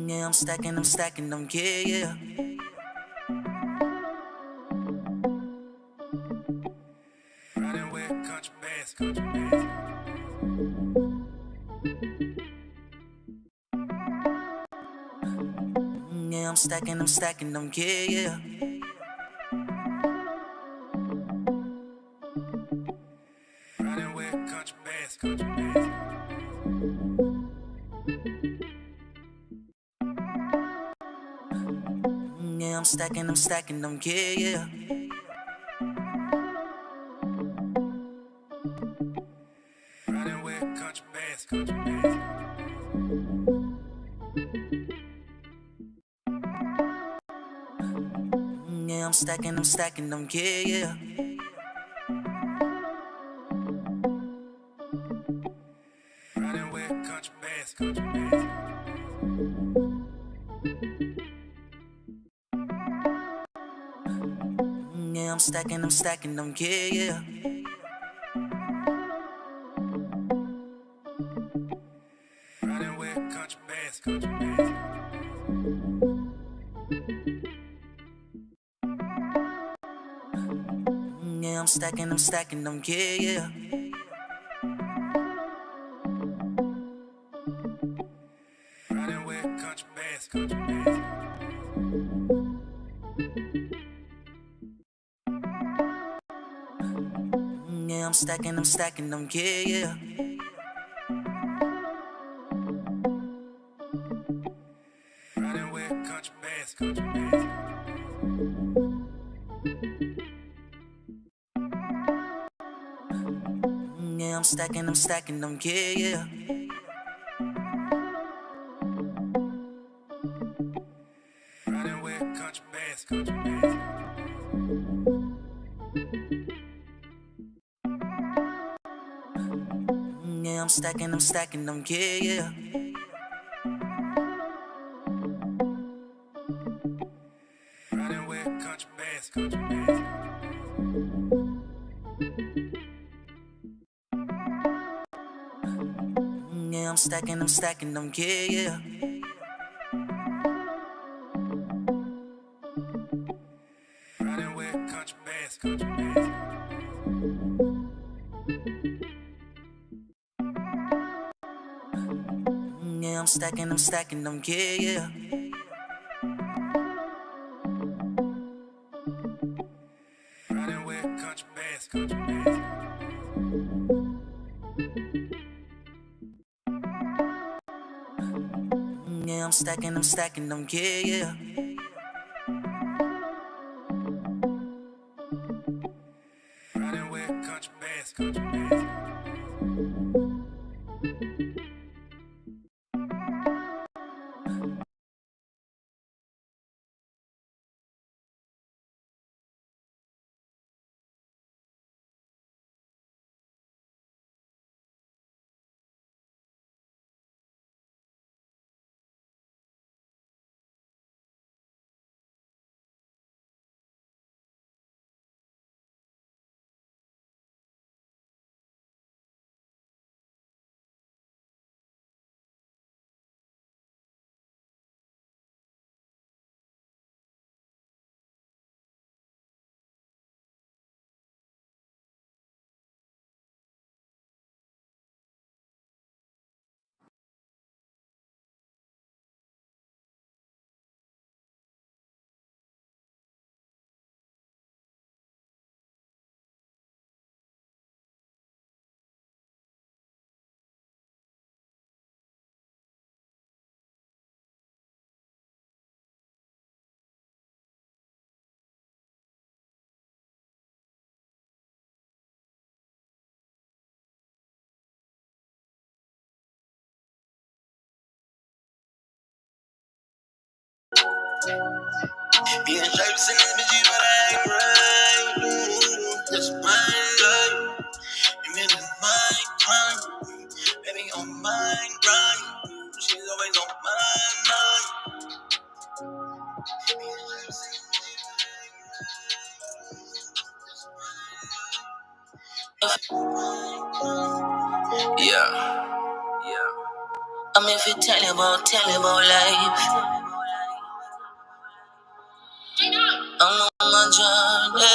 Yeah, I'm stacking them, yeah, yeah. Riding with country bass, Yeah, I'm stacking them, yeah, yeah. Riding with country bass, Yeah, I'm stacking them, yeah, yeah. Riding with country bass, Yeah, I'm stacking them, yeah, yeah. Riding with country bass, Yeah, I'm stacking them, yeah, yeah. Riding with country bass, Yeah, I'm stacking them, yeah, yeah. Riding with country bass, Yeah, I'm stacking them, yeah, yeah. Riding with country bass, Yeah, I'm stacking them, yeah, yeah. Riding with country bass, Yeah, I'm stacking them, yeah, yeah. Riding with country bass, Yeah, I'm stacking them, yeah, yeah. Riding with country bass, Yeah, I'm stacking them, yeah, yeah. Riding with country bass, Yeah, I'm stacking them, yeah, yeah. Riding with country bass, Being shapes in this bitch, but I ain't right. That's my life. And it is my crime. Baby on my grind. She's always on my mind. Being shapes in this bitch, but I ain't right. Yeah. I'm if you tell him about life. I'm on my journey.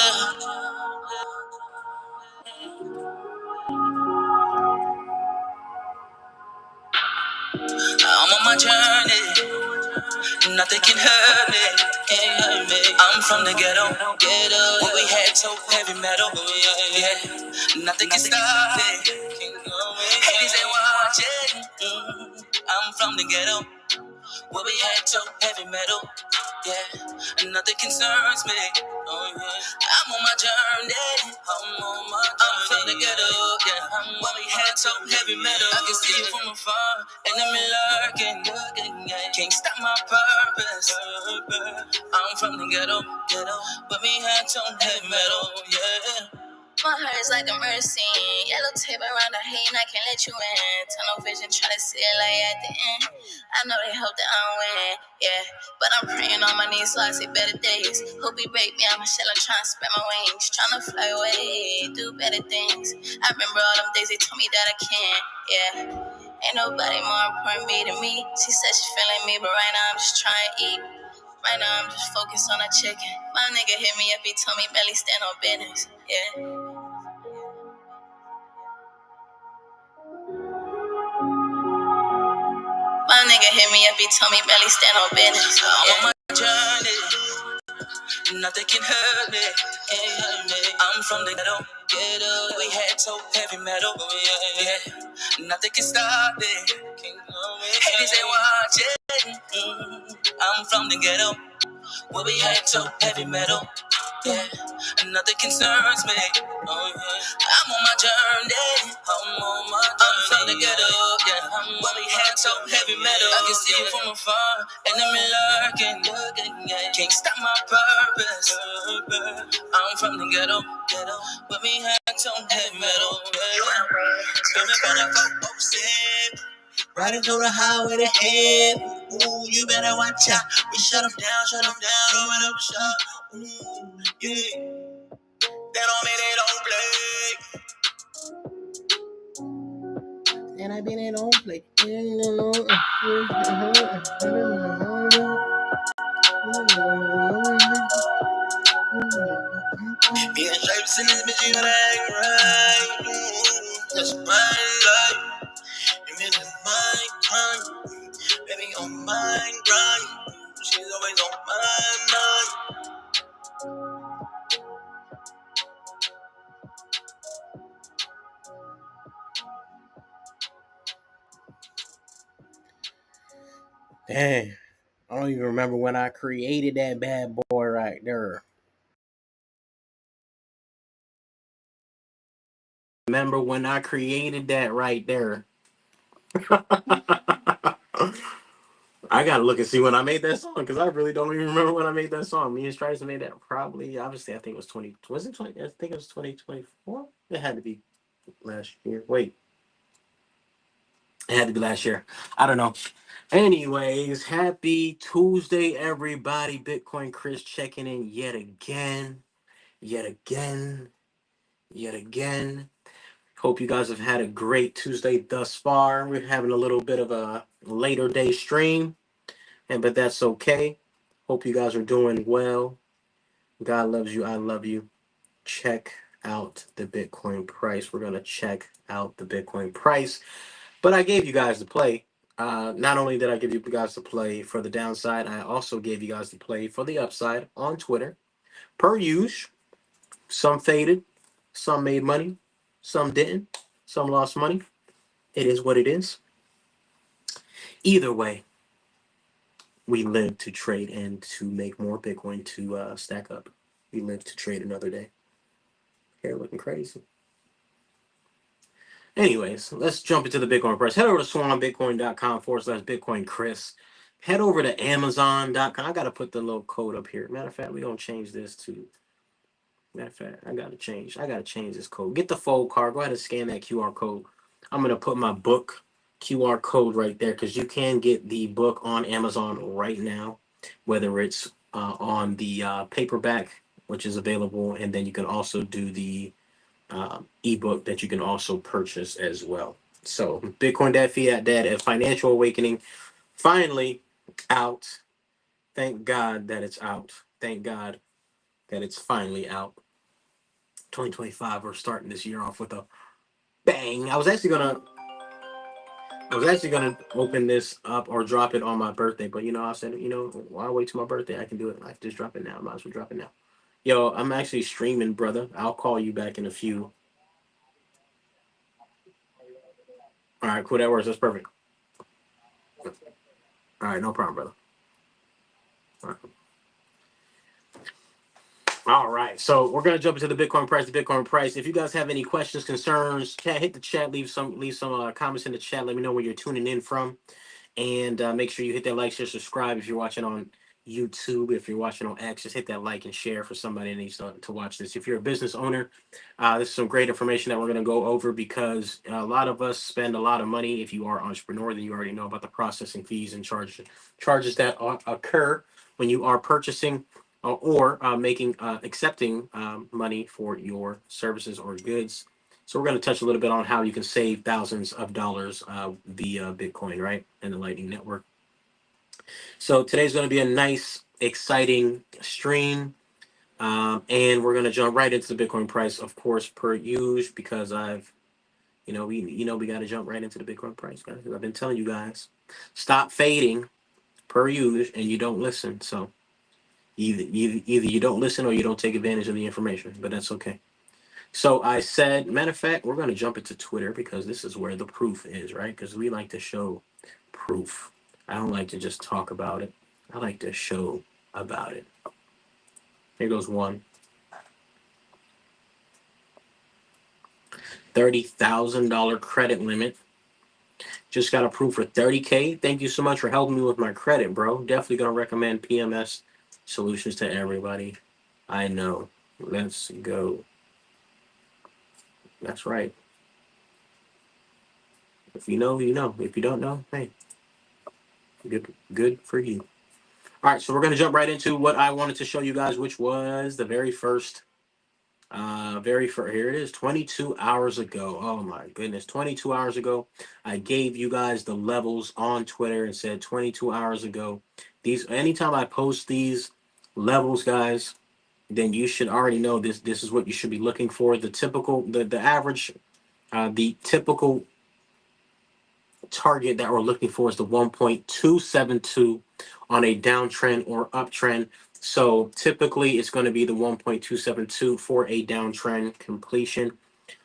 I'm on my journey. Nothing can hurt me. Can't hurt me. I'm from the ghetto. Where we had so heavy metal. Yeah. Nothing can stop it. Haters ain't watching. I'm from the ghetto. Where we had so heavy metal. Yeah, and nothing concerns me. Oh yeah, I'm on my journey. I'm from the ghetto. Yeah, when we had so heavy metal, I can see it from afar, and I'm lurking. Yeah. Can't stop my purpose. I'm from the ghetto. When we had so heavy metal. Yeah. My heart is like a mercy. Yellow tape around the hate, I can't let you in. Tunnel vision, try to see it like at the end. I know they hope that I win, yeah. But I'm praying on my knees so I see better days. Hope he break me out my shell, I'm trying to spread my wings. Trying to fly away, do better things. I remember all them days they told me that I can't, yeah. Ain't nobody more important than me. She said she feeling me, but right now I'm just trying to eat. Right now I'm just focused on a chicken. My nigga hit me up, he told me belly stand on business, yeah. My nigga hit me up, he told me belly stand on business. I'm on my journey, nothing can hurt me. I'm from the ghetto. We had so heavy metal. Yeah. Nothing can stop it. Haters ain't watching. I'm from the ghetto. Where we had so heavy metal. Yeah, and nothing concerns me. Oh yeah, I'm on my journey. I'm from the ghetto. Yeah, when we had so heavy metal, I can see it from afar, and I'm lurking. Yeah. Can't stop my purpose. I'm from the ghetto. When we had so heavy metal. Yeah. Coming from the folks, riding through the highway to hell. Ooh, you better watch out. We shut them down, open up shop. Ooh, yeah. They don't mean they don't play. And I been they don't play. Me and Stripes in this bitch, you gotta act right. That's my life. You mean it's my crime. Baby on my grind. She's always on my mind. Dang, I don't even remember when I created that bad boy right there. Remember when I created that right there. I gotta look and see when I made that song because I really don't even remember when I made that song. Me and Stripes made that probably, obviously, I think it was 20. Was it 20? I think it was 2024. It had to be last year. Wait, it had to be last year. I don't know. Anyways, happy Tuesday, everybody. Bitcoin Chris checking in yet again. Yet again. Yet again. Hope you guys have had a great Tuesday thus far. We're having a little bit of a later day stream, but that's okay. Hope you guys are doing well. God loves you. I love you. Check out the Bitcoin price. We're going to check out the Bitcoin price. But I gave you guys the play. Not only did I give you guys the play for the downside, I also gave you guys the play for the upside on Twitter. Per usual, some faded, some made money, some didn't, some lost money. It is what it is. Either way, we live to trade and to make more Bitcoin to stack up. We live to trade another day. Hair looking crazy. Anyways, let's jump into the Bitcoin price. Head over to swanbitcoin.com/Bitcoin Chris. Head over to Amazon.com. I got to put the little code up here. Matter of fact, we're going to change this to. Matter of fact, I got to change. This code. Get the fold card. Go ahead and scan that QR code. I'm going to put my book QR code right there because you can get the book on Amazon right now, whether it's on the paperback, which is available, and then you can also do the ebook that you can also purchase as well. So Bitcoin Dad, Fiat Dad, a financial awakening, finally out. Thank God that it's out. Thank God that it's finally out. 2025. We're starting this year off with a bang. I was actually gonna open this up or drop it on my birthday, but I said, why wait till my birthday? I can do it. I just drop it now. Might as well drop it now. Yo, I'm actually streaming, brother. I'll call you back in a few. All right, cool. That works. That's perfect. All right, no problem, brother. All right. All right, so we're gonna jump into the Bitcoin price. The Bitcoin price. If you guys have any questions, concerns, hit the chat. Leave some comments in the chat. Let me know where you're tuning in from. And make sure you hit that like, share, subscribe if you're watching on YouTube. If you're watching on X, just hit that like and share for somebody that needs to watch this. If you're a business owner, this is some great information that we're going to go over because a lot of us spend a lot of money. If you are an entrepreneur, then you already know about the processing fees and charges that occur when you are purchasing or making accepting money for your services or goods. So we're going to touch a little bit on how you can save thousands of dollars via Bitcoin, right, and the Lightning Network. So today's going to be a nice, exciting stream, and we're going to jump right into the Bitcoin price, of course, per usual, because we got to jump right into the Bitcoin price, guys. I've been telling you guys, stop fading per usual, and you don't listen. So either you don't listen or you don't take advantage of the information, but that's okay. So I said, matter of fact, we're going to jump into Twitter because this is where the proof is, right? Because we like to show proof. I don't like to just talk about it. I like to show about it. Here goes one. $30,000 credit limit. Just got approved for 30K. Thank you so much for helping me with my credit, bro. Definitely going to recommend PMS solutions to everybody I know. Let's go. That's right. If you know, you know. If you don't know, hey, good for you. All right, so we're going to jump right into what I wanted to show you guys, which was the here it is, 22 hours ago. Oh my goodness, 22 hours ago. I gave you guys the levels on Twitter and said 22 hours ago. Anytime I post these levels, guys, then you should already know this is what you should be looking for. The average, the typical target that we're looking for is the 1.272 on a downtrend or uptrend. So typically it's going to be the 1.272 for a downtrend completion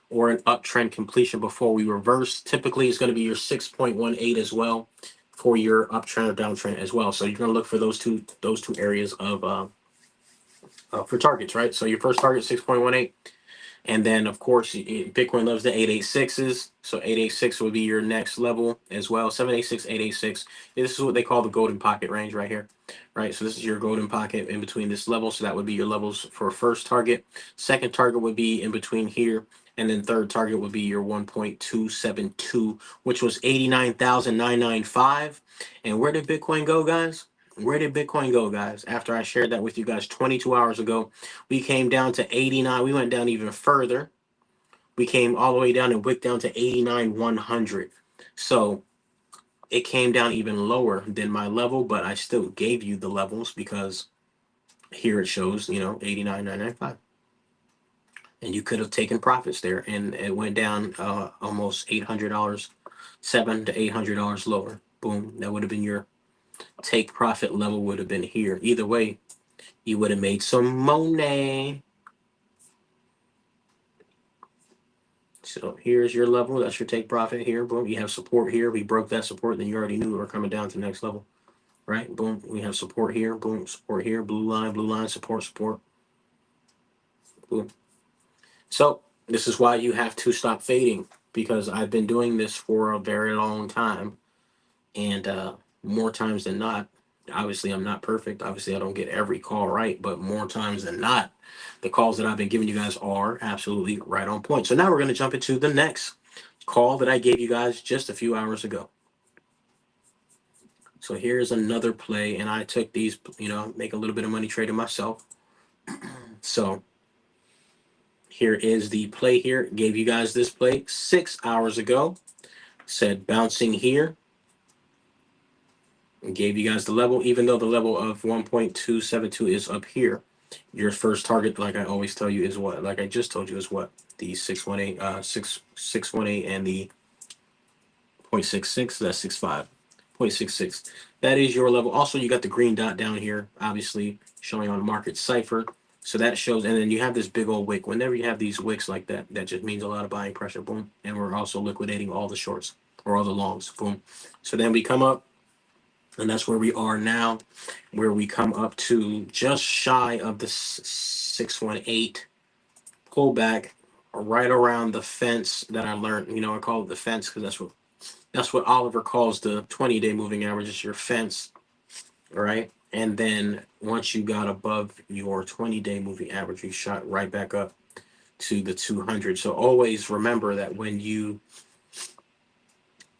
or an uptrend completion before we reverse. Typically it's going to be your 6.18 as well for your uptrend or downtrend as well. So you're going to look for those two areas of for targets, right? So your first target 6.18. And then, of course, Bitcoin loves the 886s. So 886 would be your next level as well. 786, 886. This is what they call the golden pocket range right here. Right. So this is your golden pocket in between this level. So that would be your levels for first target. Second target would be in between here. And then third target would be your 1.272, which was 89,995. And where did Bitcoin go, guys? Where did Bitcoin go, guys? After I shared that with you guys 22 hours ago, we came down to 89. We went down even further. We came all the way down and wicked down to 89,100. So it came down even lower than my level, but I still gave you the levels because here it shows, 89,995. And you could have taken profits there, and it went down almost $800, $700 to $800 lower. Boom. That would have been your take profit level, would have been here. Either way, you would have made some money. So here's your level. That's your take profit here. Boom. You have support here. We broke that support. Then you already knew we were coming down to the next level. Right? Boom. We have support here. Boom. Support here. Blue line, support. Boom. So this is why you have to stop fading, because I've been doing this for a very long time. And more times than not, obviously I'm not perfect. Obviously I don't get every call right, but more times than not, the calls that I've been giving you guys are absolutely right on point. So now we're going to jump into the next call that I gave you guys just a few hours ago. So here's another play, and I took these, make a little bit of money trading myself. So here is the play here. Gave you guys this play 6 hours ago. said bouncing here and gave you guys the level, even though the level of 1.272 is up here. Your first target, like I always tell you, is what? Like I just told you, is what? The 618, 618 and the 0.66, that's 65. 0.66. That is your level. Also, you got the green dot down here, obviously showing on market cipher. So that shows, and then you have this big old wick. Whenever you have these wicks like that, that just means a lot of buying pressure. Boom. And we're also liquidating all the shorts or all the longs. Boom. So then we come up, and that's where we are now, where we come up to just shy of the 618 pullback, right around the fence that I learned. You know, I call it the fence because that's what Oliver calls the 20-day moving average, is your fence, all right? And then once you got above your 20-day moving average, you shot right back up to the 200. So always remember that when you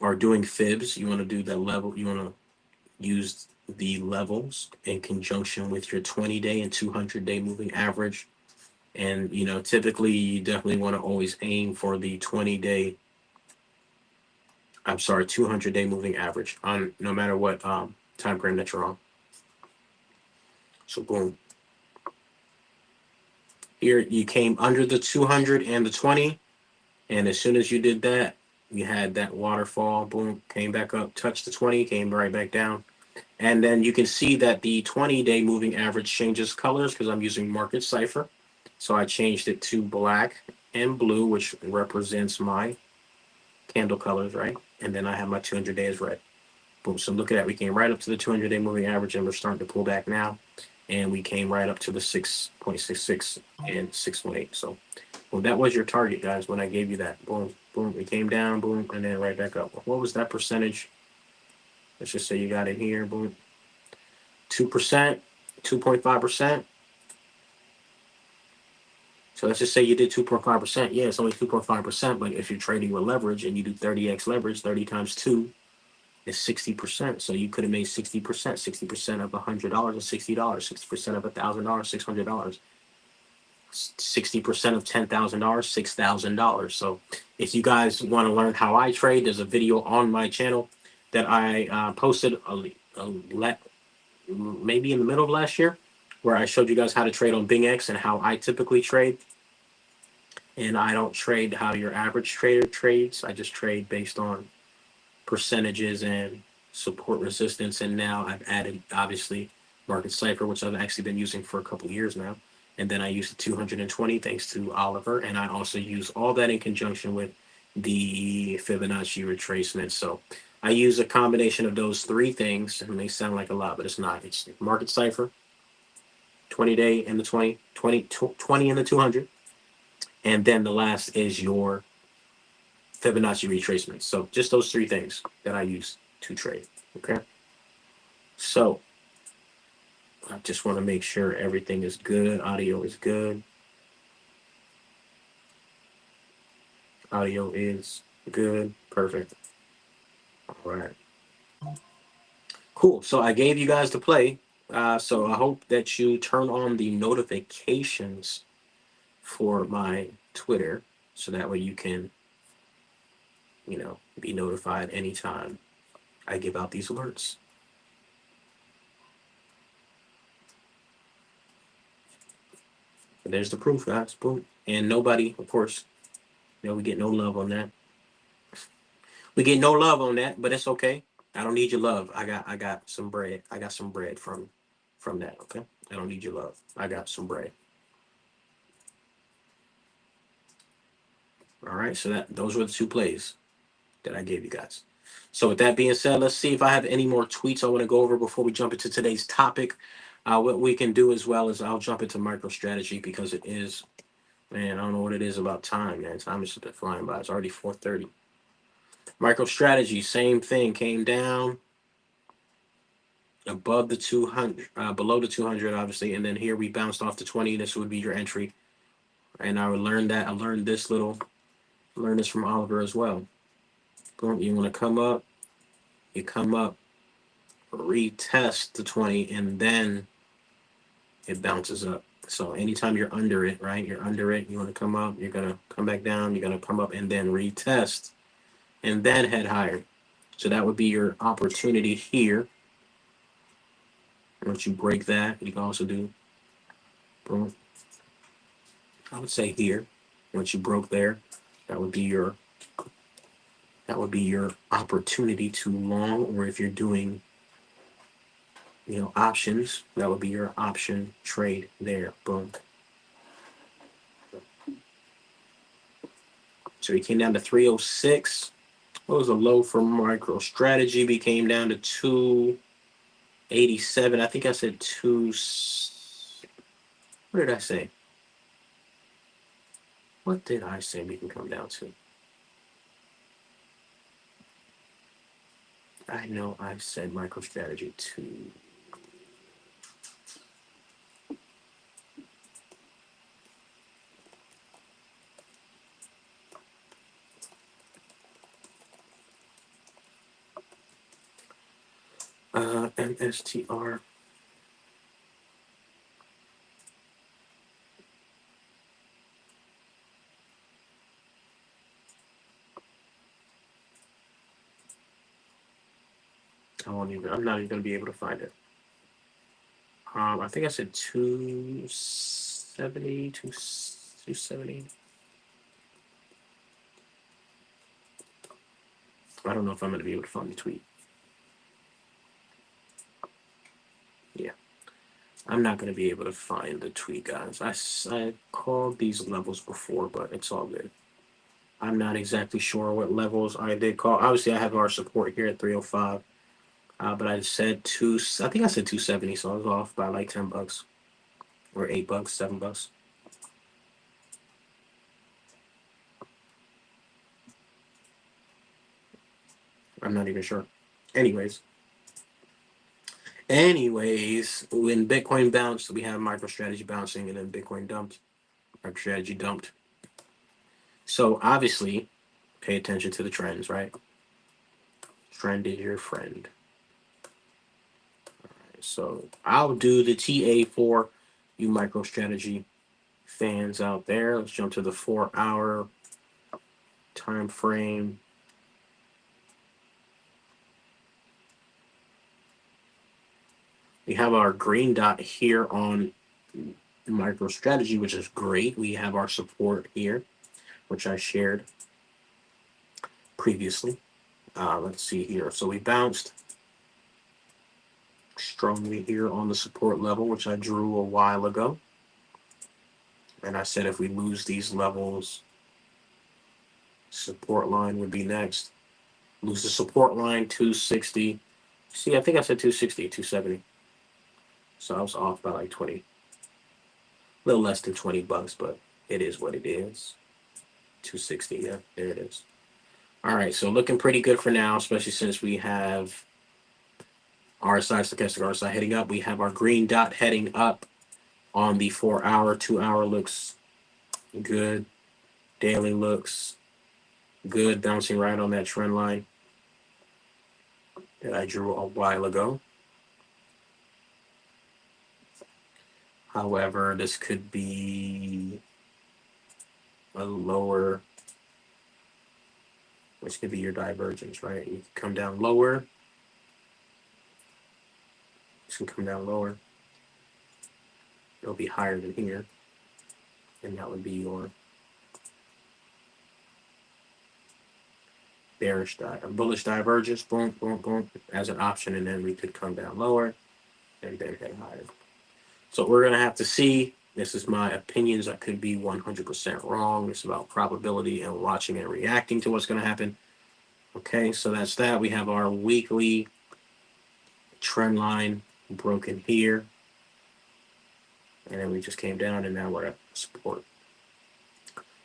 are doing fibs, you want to do that level, you want to use the levels in conjunction with your 20-day and 200-day moving average. And, you know, typically you definitely want to always aim for the 20-day, 200-day moving average on no matter what time frame that you're on. So boom. Here you came under the 200 and the 20, and as soon as you did that, you had that waterfall. Boom, came back up, touched the 20, came right back down, and then you can see that the 20-day moving average changes colors because I'm using market cipher. So I changed it to black and blue, which represents my candle colors, right? And then I have my 200 days red. Boom. So look at that. We came right up to the 200-day moving average, and we're starting to pull back now. And we came right up to the 6.66 and 6.8. So, well, that was your target, guys, when I gave you that. Boom, boom. It came down, boom, and then right back up. What was that percentage? Let's just say you got it here. Boom. 2%, 2.5%. So let's just say you did 2.5%. Yeah, it's only 2.5%. But if you're trading with leverage and you do 30x leverage, 30 times 2 is 60%. So you could have made 60%. 60% of $100 is $60. 60% of $1,000, $600. 60% of $10,000, $6,000. So if you guys want to learn how I trade, there's a video on my channel that I posted maybe in the middle of last year, where I showed you guys how to trade on BingX and how I typically trade. And I don't trade how your average trader trades. I just trade based on percentages and support resistance. And now I've added, obviously, market cipher, which I've actually been using for a couple of years now. And then I use the 220 thanks to Oliver. And I also use all that in conjunction with the Fibonacci retracement. So I use a combination of those three things. It may sound like a lot, but it's not. It's market cipher, 20-day and the 20 and the 200. And then the last is your Fibonacci retracement. So just those three things that I use to trade. Okay. So I just want to make sure everything is good. Audio is good. Audio is good. Perfect. All right. Cool. So I gave you guys the play. So I hope that you turn on the notifications for my Twitter, so that way you can, be notified anytime I give out these alerts. And there's the proof, guys. Boom. And nobody, of course, we get no love on that. We get no love on that, but it's okay. I don't need your love. I got some bread. I got some bread from that. Okay. I don't need your love. I got some bread. All right. So those were the two plays that I gave you guys. So with that being said, let's see if I have any more tweets I want to go over before we jump into today's topic. What we can do as well is I'll jump into MicroStrategy because it is, man, I don't know what it is about time, man. Time is just flying by. It's already 4:30. MicroStrategy, same thing, came down above the 200, below the 200, obviously, and then here we bounced off the 20. This would be your entry, and I learned this from Oliver as well. Boom, you want to come up, retest the 20, and then it bounces up. So anytime you're under it, right? You're under it, you want to come up, you're going to come back down, you're going to come up and then retest and then head higher. So that would be your opportunity here. Once you break that, you can also do, boom, I would say here. Once you broke there, that would be your opportunity to long, or if you're doing, options, that would be your option trade there. Boom. So he came down to 306. What was a low for micro strategy? Became down to 287. I think I said two. What did I say? What did I say we can come down to? I know I said micro strategy 2. NSTR. I'm not even gonna be able to find it. I think I said 270, 270. I don't know if I'm gonna be able to find the tweet. Yeah, I'm not gonna be able to find the tweet, guys. I called these levels before, but it's all good. I'm not exactly sure what levels I did call. Obviously, I have our support here at 305. But I said I think I said 270, so I was off by like $10 or $8, $7. I'm not even sure. Anyways, when Bitcoin bounced, we have MicroStrategy bouncing, and then Bitcoin dumped. MicroStrategy dumped. So obviously, pay attention to the trends, right? Trend is your friend. All right, so I'll do the TA for you MicroStrategy fans out there. Let's jump to the 4-hour time frame. We have our green dot here on MicroStrategy, which is great. We have our support here, which I shared previously. Let's see here. So we bounced strongly here on the support level, which I drew a while ago. And I said if we lose these levels, support line would be next. Lose the support line, 260. See, I think I said 260, 270. So I was off by like 20. A little less than $20, but it is what it is. 260, yeah, there it is. All right, so looking pretty good for now, especially since we have RSI, stochastic RSI heading up. We have our green dot heading up on the 4-hour, 2-hour looks good. Daily looks good, bouncing right on that trend line that I drew a while ago. However, this could be a lower, which could be your divergence, right? You can come down lower. This can come down lower. It'll be higher than here. And that would be your bullish divergence, boom, boom, boom, as an option, and then we could come down lower and then head higher. So we're gonna have to see. This is my opinions. I could be 100% wrong. It's about probability and watching and reacting to what's gonna happen. Okay, so that's that. We have our weekly trend line broken here, and then we just came down, and now we're at support.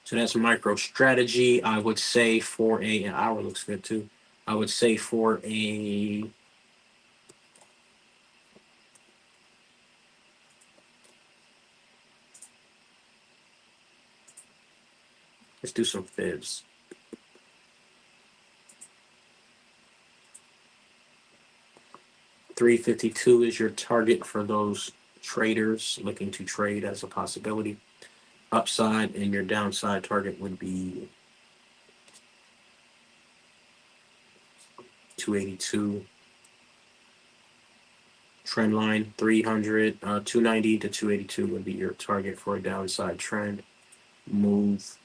So that's MicroStrategy. I would say for an hour looks good too. I would say for a let's do some fibs. $352 is your target for those traders looking to trade as a possibility. Upside and your downside target would be 282 trend line. 290 to 282 would be your target for a downside trend move.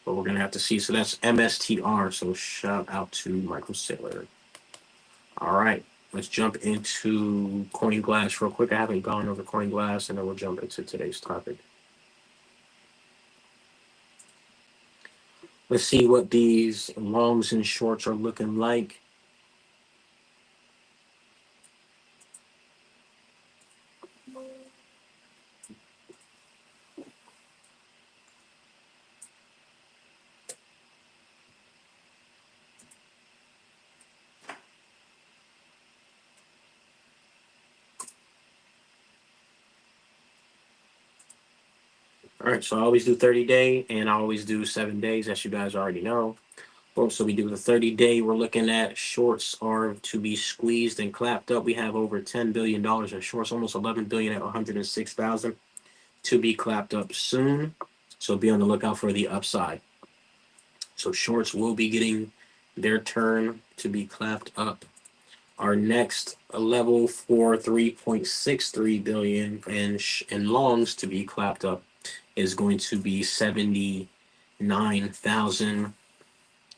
But we're gonna have to see. So that's MSTR. So shout out to Michael Saylor. All right, let's jump into Coin Glass real quick. I haven't gone over Coin Glass, and then we'll jump into today's topic. Let's see what these longs and shorts are looking like. All right, so I always do 30-day, and I always do 7 days, as you guys already know. Well, so we do the 30-day. We're looking at shorts are to be squeezed and clapped up. We have over $10 billion in shorts, almost 11 billion at 106,000 to be clapped up soon. So be on the lookout for the upside. So shorts will be getting their turn to be clapped up. Our next level for 3.63 billion and longs to be clapped up is going to be 79,000.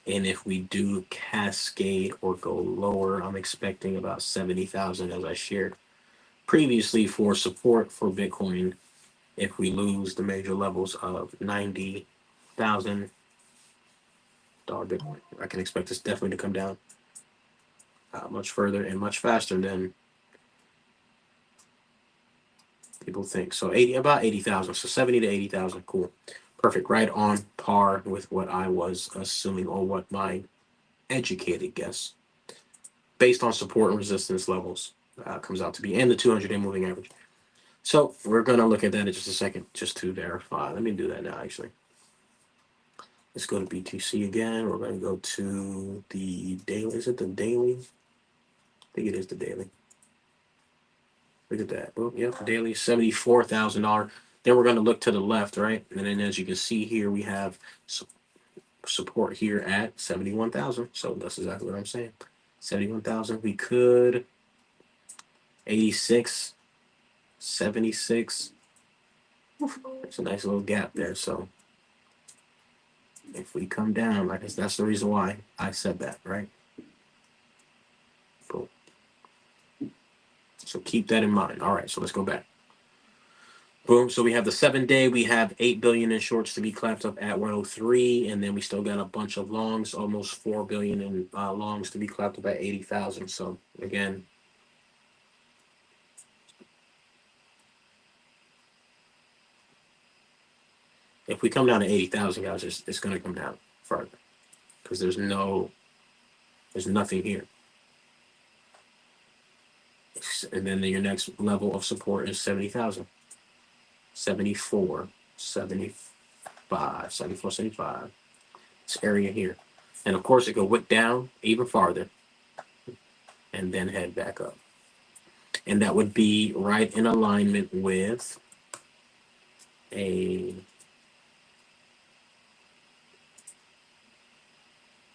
And if we do cascade or go lower, I'm expecting about 70,000, as I shared previously, for support for Bitcoin. If we lose the major levels of $90,000 Bitcoin, I can expect this definitely to come down much further and much faster than people think. So about 80,000. So 70 to 80,000. Cool. Perfect. Right on par with what I was assuming, or what my educated guess based on support and resistance levels comes out to be, and the 200-day moving average. So we're going to look at that in just a second, just to verify. Let me do that now, actually. Let's go to BTC again. We're going to go to the daily. Is it the daily? I think it is the daily. Look at that. Well, yep, daily, $74,000. Then we're going to look to the left, right? And then as you can see here, we have support here at 71,000. So that's exactly what I'm saying. 71,000. We could 86, 76. There's a nice little gap there. So if we come down, I guess that's the reason why I said that, right? Cool. So keep that in mind. All right, so let's go back. Boom. So we have the 7-day. We have 8 billion in shorts to be clapped up at 103, and then we still got a bunch of longs, almost 4 billion in longs to be clapped up at 80,000. So again, if we come down to 80,000, guys, it's going to come down further because there's nothing here. And then your next level of support is 70,000. 74, 75, 74, 75. This area here. And of course, it could whip down even farther and then head back up. And that would be right in alignment with a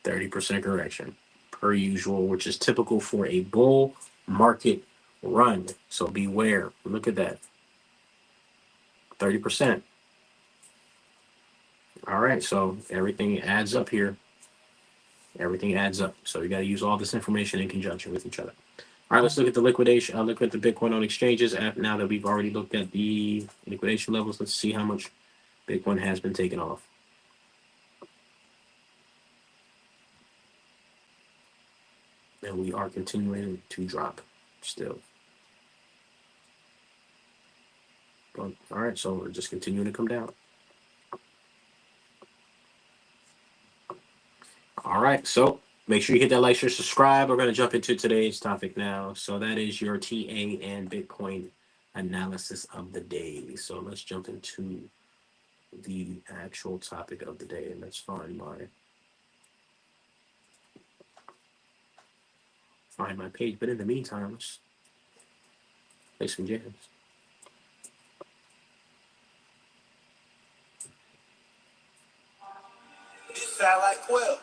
30% correction per usual, which is typical for a bull market run. So beware. Look at that. 30%. All right, so everything adds up here. Everything adds up. So you got to use all this information in conjunction with each other. All right, let's look at the liquidation. Look at the Bitcoin on exchanges. Now that we've already looked at the liquidation levels, let's see how much Bitcoin has been taken off. And we are continuing to drop still. All right, so we're just continuing to come down. All right, so make sure you hit that like, share, subscribe. We're going to jump into today's topic now. So that is your TA and Bitcoin analysis of the day. So let's jump into the actual topic of the day, and let's find my page. But in the meantime, let's play some jams. It sound like 12.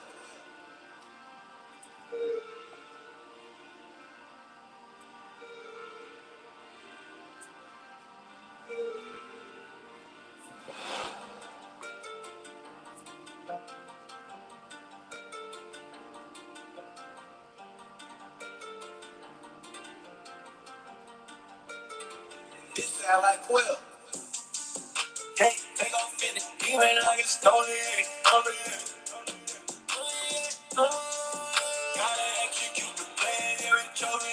It sound like 12. Can't take off in it, even like it's stolen. Gotta execute the plan, every chosen.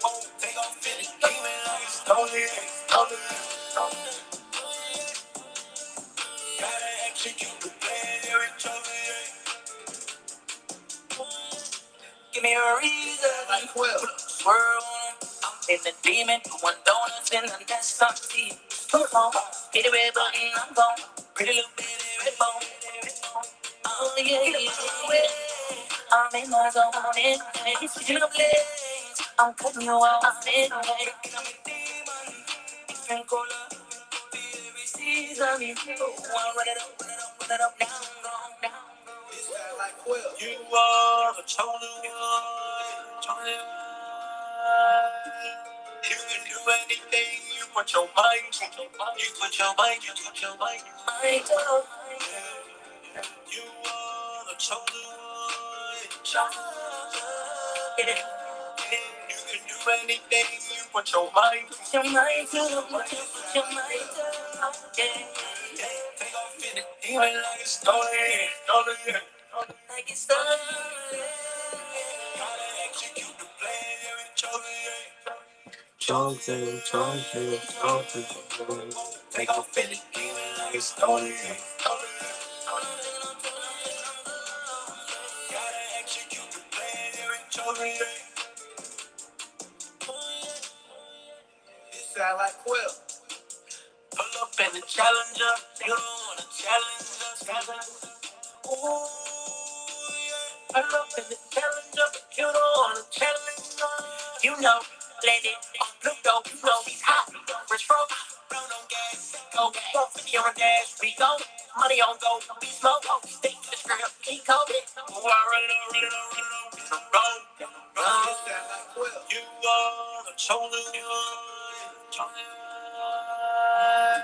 Won't take off in it, even like it's stolen. Gotta execute the plan, every chosen. Give me a reason, like 12. Swerve on 'em. I'm in the demon, doing donuts in the nest, something. Come on, hit the red button, I'm gone. Pretty little baby, red bone. Oh yeah, yeah. I'm in my zone, I'm in it's you place. I'm cutting you off, I'm in my way. I'm a demon, different color, every season. I run it up, now I'm gone, now. It sound like 12. You are the chosen one, chosen one. You can do anything you put your mind to. You put your mind, you put your mind. You are the chosen one, chosen. Yeah. You can do anything you put your mind to. Put your mind to, put your mind to. Yeah. Take off in it, even like it's stolen. Like it's stolen. Gotta execute the plan, every chosen. Take off in it, even like it's stolen. Gotta execute the plan, every chosen. It sound like 12. Pull up in the challenger, you don't wanna challenge us. Ooh, yeah. Pull up in the challenger, you don't wanna challenge us. You know, lady, Pluto, you know he's hot. Rich bro, blow no gas, go, 50 on gas, we go. Money on go, we smoke, stick to the script, keep COVID. Ooh, I run it up, run. You are the chosen one, chosen one.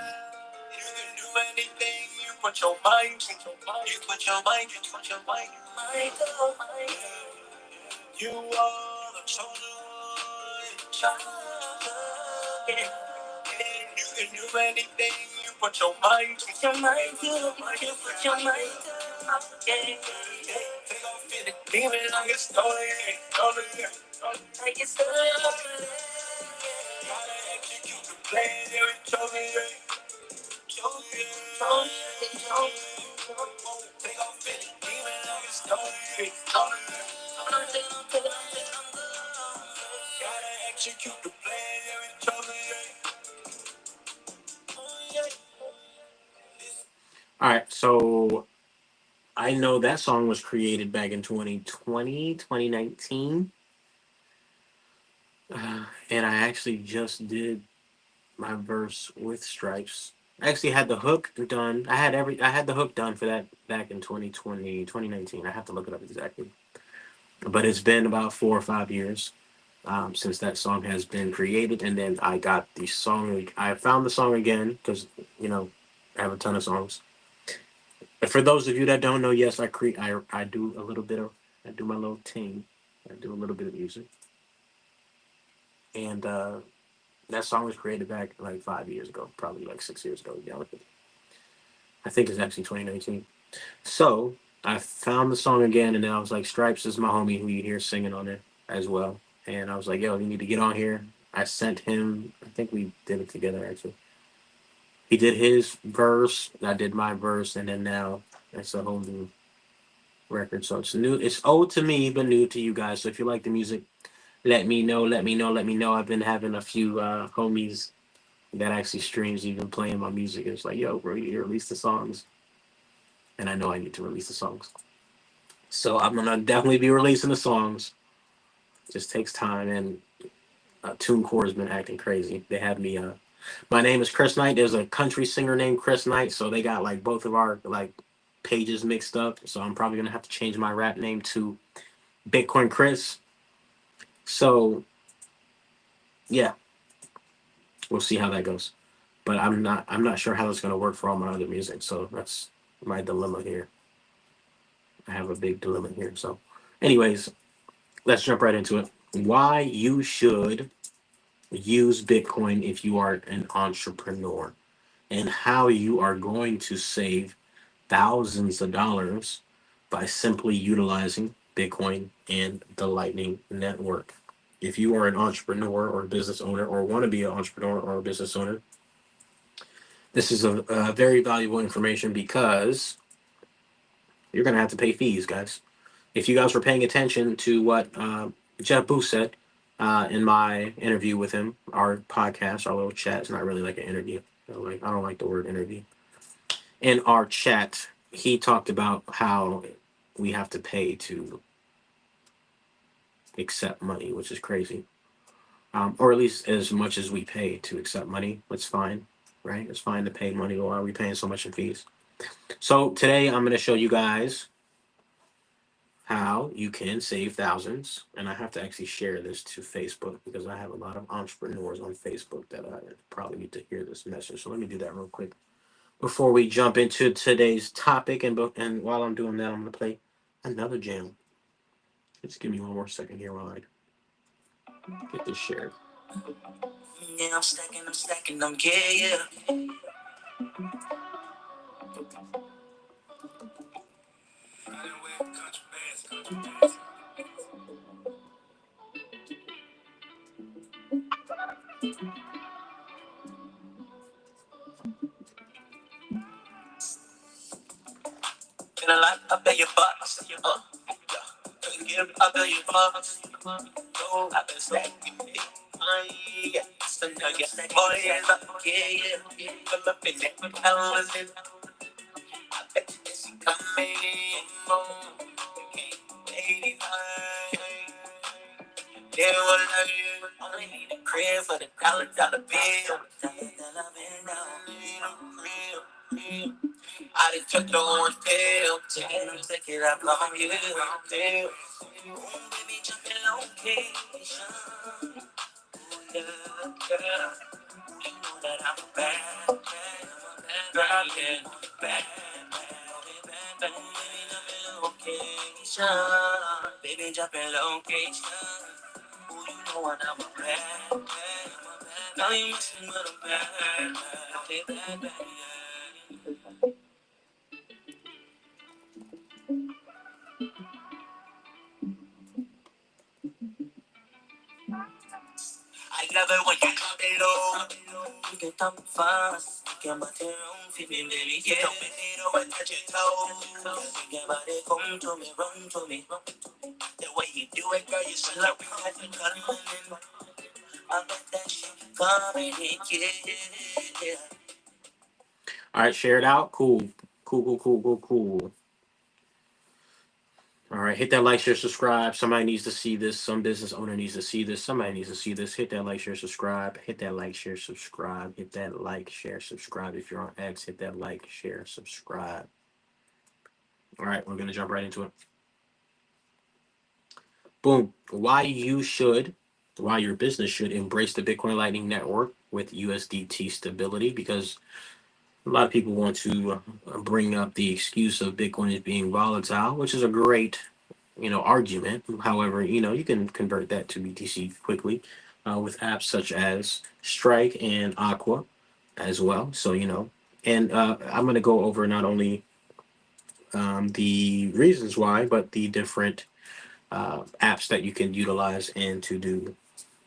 You can do anything you put your mind to. You put your mind, you put your mind. You are the chosen one, chosen. Yeah. You can do anything you put your mind to. Put your mind to, you put your mind to. Yeah. Take off in it, leave it like it's stolen. Like it's stolen. Gotta execute the plan, every chosen. Take off in it, leave it like it's stolen. Gotta execute the plan, every chosen. All right, so I know that song was created back in 2020, 2019. And I actually just did my verse with Stripes. I actually had the hook done. I had the hook done for that back in 2020, 2019. I have to look it up exactly. But it's been about 4 or 5 years since that song has been created. And then I got the song. I found the song again because, you know, I have a ton of songs. But for those of you that don't know, yes, I do a little bit of, I do my little thing. I do a little bit of music. And that song was created back like 5 years ago, probably like 6 years ago. Yeah, I think it's actually 2019. So I found the song again, and then I was like, Stripes is my homie who you hear singing on it as well. And I was like, yo, you need to get on here. I sent him, I think we did it together actually. He did his verse, I did my verse, and then now it's a whole new record. So it's new, it's old to me, but new to you guys. So if you like the music, let me know, let me know, let me know. I've been having a few homies that actually streams even playing my music. It's like, yo, bro, you release the songs. And I know I need to release the songs. So I'm gonna definitely be releasing the songs. It just takes time, and TuneCore has been acting crazy. They had me. My name is Chris Knight. There's a country singer named Chris Knight, so they got like both of our like pages mixed up. So I'm probably gonna have to change my rap name to Bitcoin Chris. So yeah, we'll see how that goes. But I'm not sure how it's gonna work for all my other music. So that's my dilemma here. I have a big dilemma here. So, anyways, let's jump right into it. Why you should use Bitcoin if you are an entrepreneur, and how you are going to save thousands of dollars by simply utilizing Bitcoin and the Lightning Network. If you are an entrepreneur or a business owner, or want to be an entrepreneur or a business owner, this is a very valuable information, because you're going to have to pay fees, guys. If you guys were paying attention to what Jeff Booth said in my interview with him, our podcast, our little chat, it's not really like an interview. I don't like the word interview. In our chat, he talked about how we have to pay to accept money, which is crazy. Or at least as much as we pay to accept money, it's fine, right? It's fine to pay money. Why are we paying so much in fees? So today I'm going to show you guys how you can save thousands. And I have to actually share this to Facebook, because I have a lot of entrepreneurs on Facebook that I probably need to hear this message. So let me do that real quick before we jump into today's topic. And while I'm doing that, I'm going to play another jam. Just give me one more second here while I get this shared. Yeah, I'm stacking, yeah. Feeling like I pay your bucks. Couldn't give I pay your bucks. No, I've been stacking it. Yeah, so now you're stacking. Oh, yeah, yeah. Pull up in that balance. I bet you this is coming. Okay, 85. Yeah, well, I only need a crib for the dollar bill. Dollar bill. I done took the orange pill. Take it up on you. Baby, jumping location. Yeah, yeah. You know that I'm a bad, girl, yeah. Bad, bad. Baby, jumping location. Baby, jumping location. Ooh, you know what I'm a bad. Now you missing with a bad, yeah. I love it when you drop it low. You can talk fast, you can bust your own feeling, baby. Yeah. Don't make it over, touch your toes. You can body come to me, run to me. The way you do it, girl, you should love me. That's a coming in. I bet that shit coming in, yeah. All right, share it out. Cool. Cool. All right, hit that like, share, subscribe. Somebody needs to see this. Some business owner needs to see this. Somebody needs to see this. Hit that like, share, subscribe. Hit that like, share, subscribe. Hit that like, share, subscribe. If you're on X, hit that like, share, subscribe. All right, we're going to jump right into it. Boom. Why your business should embrace the Bitcoin Lightning Network with USDT stability, because a lot of people want to bring up the excuse of Bitcoin as being volatile, which is a great argument. However, you can convert that to BTC quickly with apps such as Strike and Aqua as well. So and I'm going to go over not only the reasons why, but the different apps that you can utilize and to do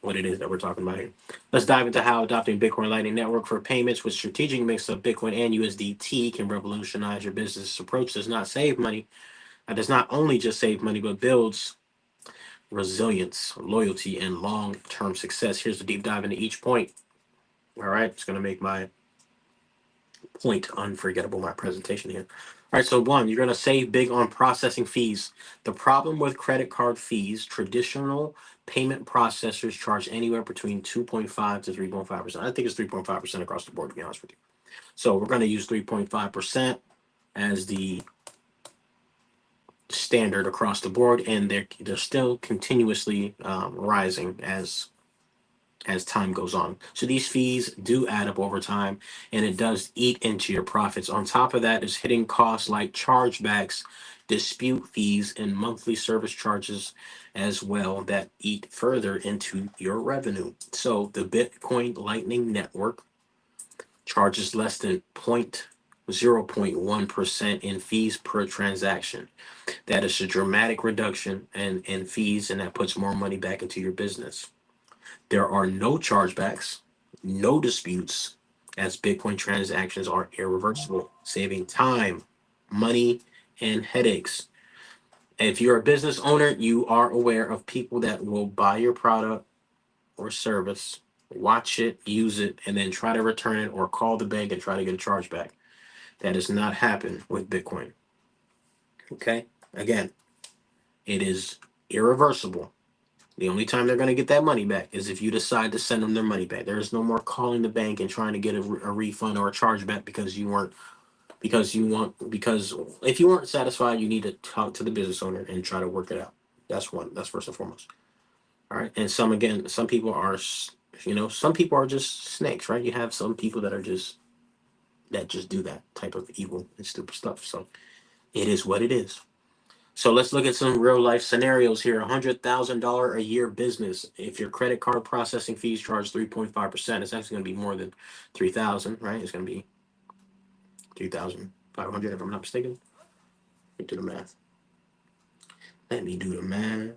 what it is that we're talking about here. Let's dive into how adopting Bitcoin Lightning Network for payments with strategic mix of Bitcoin and USDT can revolutionize your business. Approach does not save money. It does not only just save money, but builds resilience, loyalty, and long-term success. Here's the deep dive into each point. All right, it's going to make my point unforgettable, my presentation here. All right, so one, you're going to save big on processing fees. The problem with credit card fees, traditional payment processors charge anywhere between 2.5 to 3.5%. I think it's 3.5% across the board, to be honest with you. So we're going to use 3.5% as the standard across the board, and they're still continuously rising as time goes on. So these fees do add up over time, and it does eat into your profits. On top of that is hitting costs like chargebacks dispute fees, and monthly service charges as well that eat further into your revenue. So the Bitcoin Lightning Network charges less than 0.1% in fees per transaction. That is a dramatic reduction in fees, and that puts more money back into your business. There are no chargebacks, no disputes, as Bitcoin transactions are irreversible, saving time, money, and headaches. If you're a business owner, you are aware of people that will buy your product or service, watch it, use it, and then try to return it or call the bank and try to get a chargeback. That does not happen with Bitcoin. Okay? Again, it is irreversible. The only time they're going to get that money back is if you decide to send them their money back. There is no more calling the bank and trying to get a refund or a chargeback because if you weren't satisfied, you need to talk to the business owner and try to work it out. That's one. That's first and foremost. All right. And some people are, some people are just snakes, right? You have some people that just do that type of evil and stupid stuff. So it is what it is. So let's look at some real life scenarios here. $100,000 a year business. If your credit card processing fees charge 3.5%, it's actually going to be more than 3,000, right? It's going to be 3,500 if I'm not mistaken. Let me do the math. Let me do the math.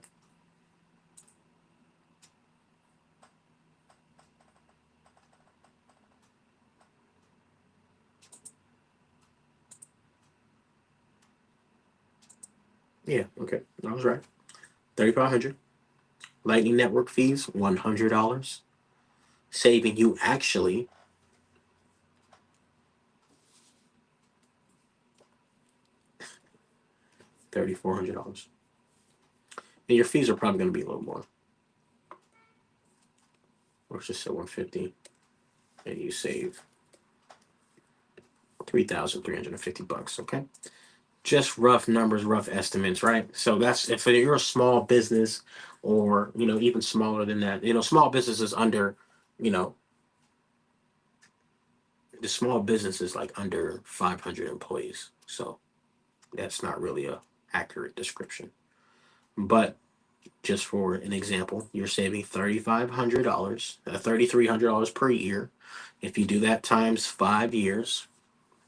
Yeah, okay, I was right. 3,500. Lightning Network fees $100, saving you actually $3,400. And your fees are probably going to be a little more. Let's just say 150, and you save $3,350. Okay, just rough numbers, rough estimates, right? So that's if you're a small business, or even smaller than that. Small businesses under, you know, the small business is like under 500 employees. So that's not really a accurate description. But just for an example, you're saving $3,500, $3,300 per year. If you do that times 5 years,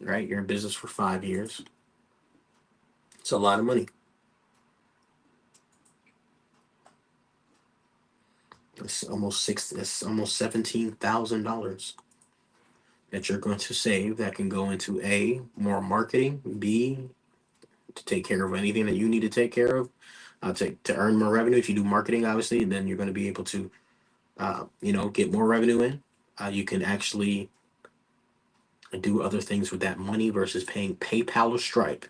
right? You're in business for 5 years. It's a lot of money. It's almost $17,000 that you're going to save that can go into A, more marketing, B, to take care of anything that you need to take care of, to earn more revenue. If you do marketing, obviously, then you're going to be able to, get more revenue in. You can actually do other things with that money versus paying PayPal or Stripe.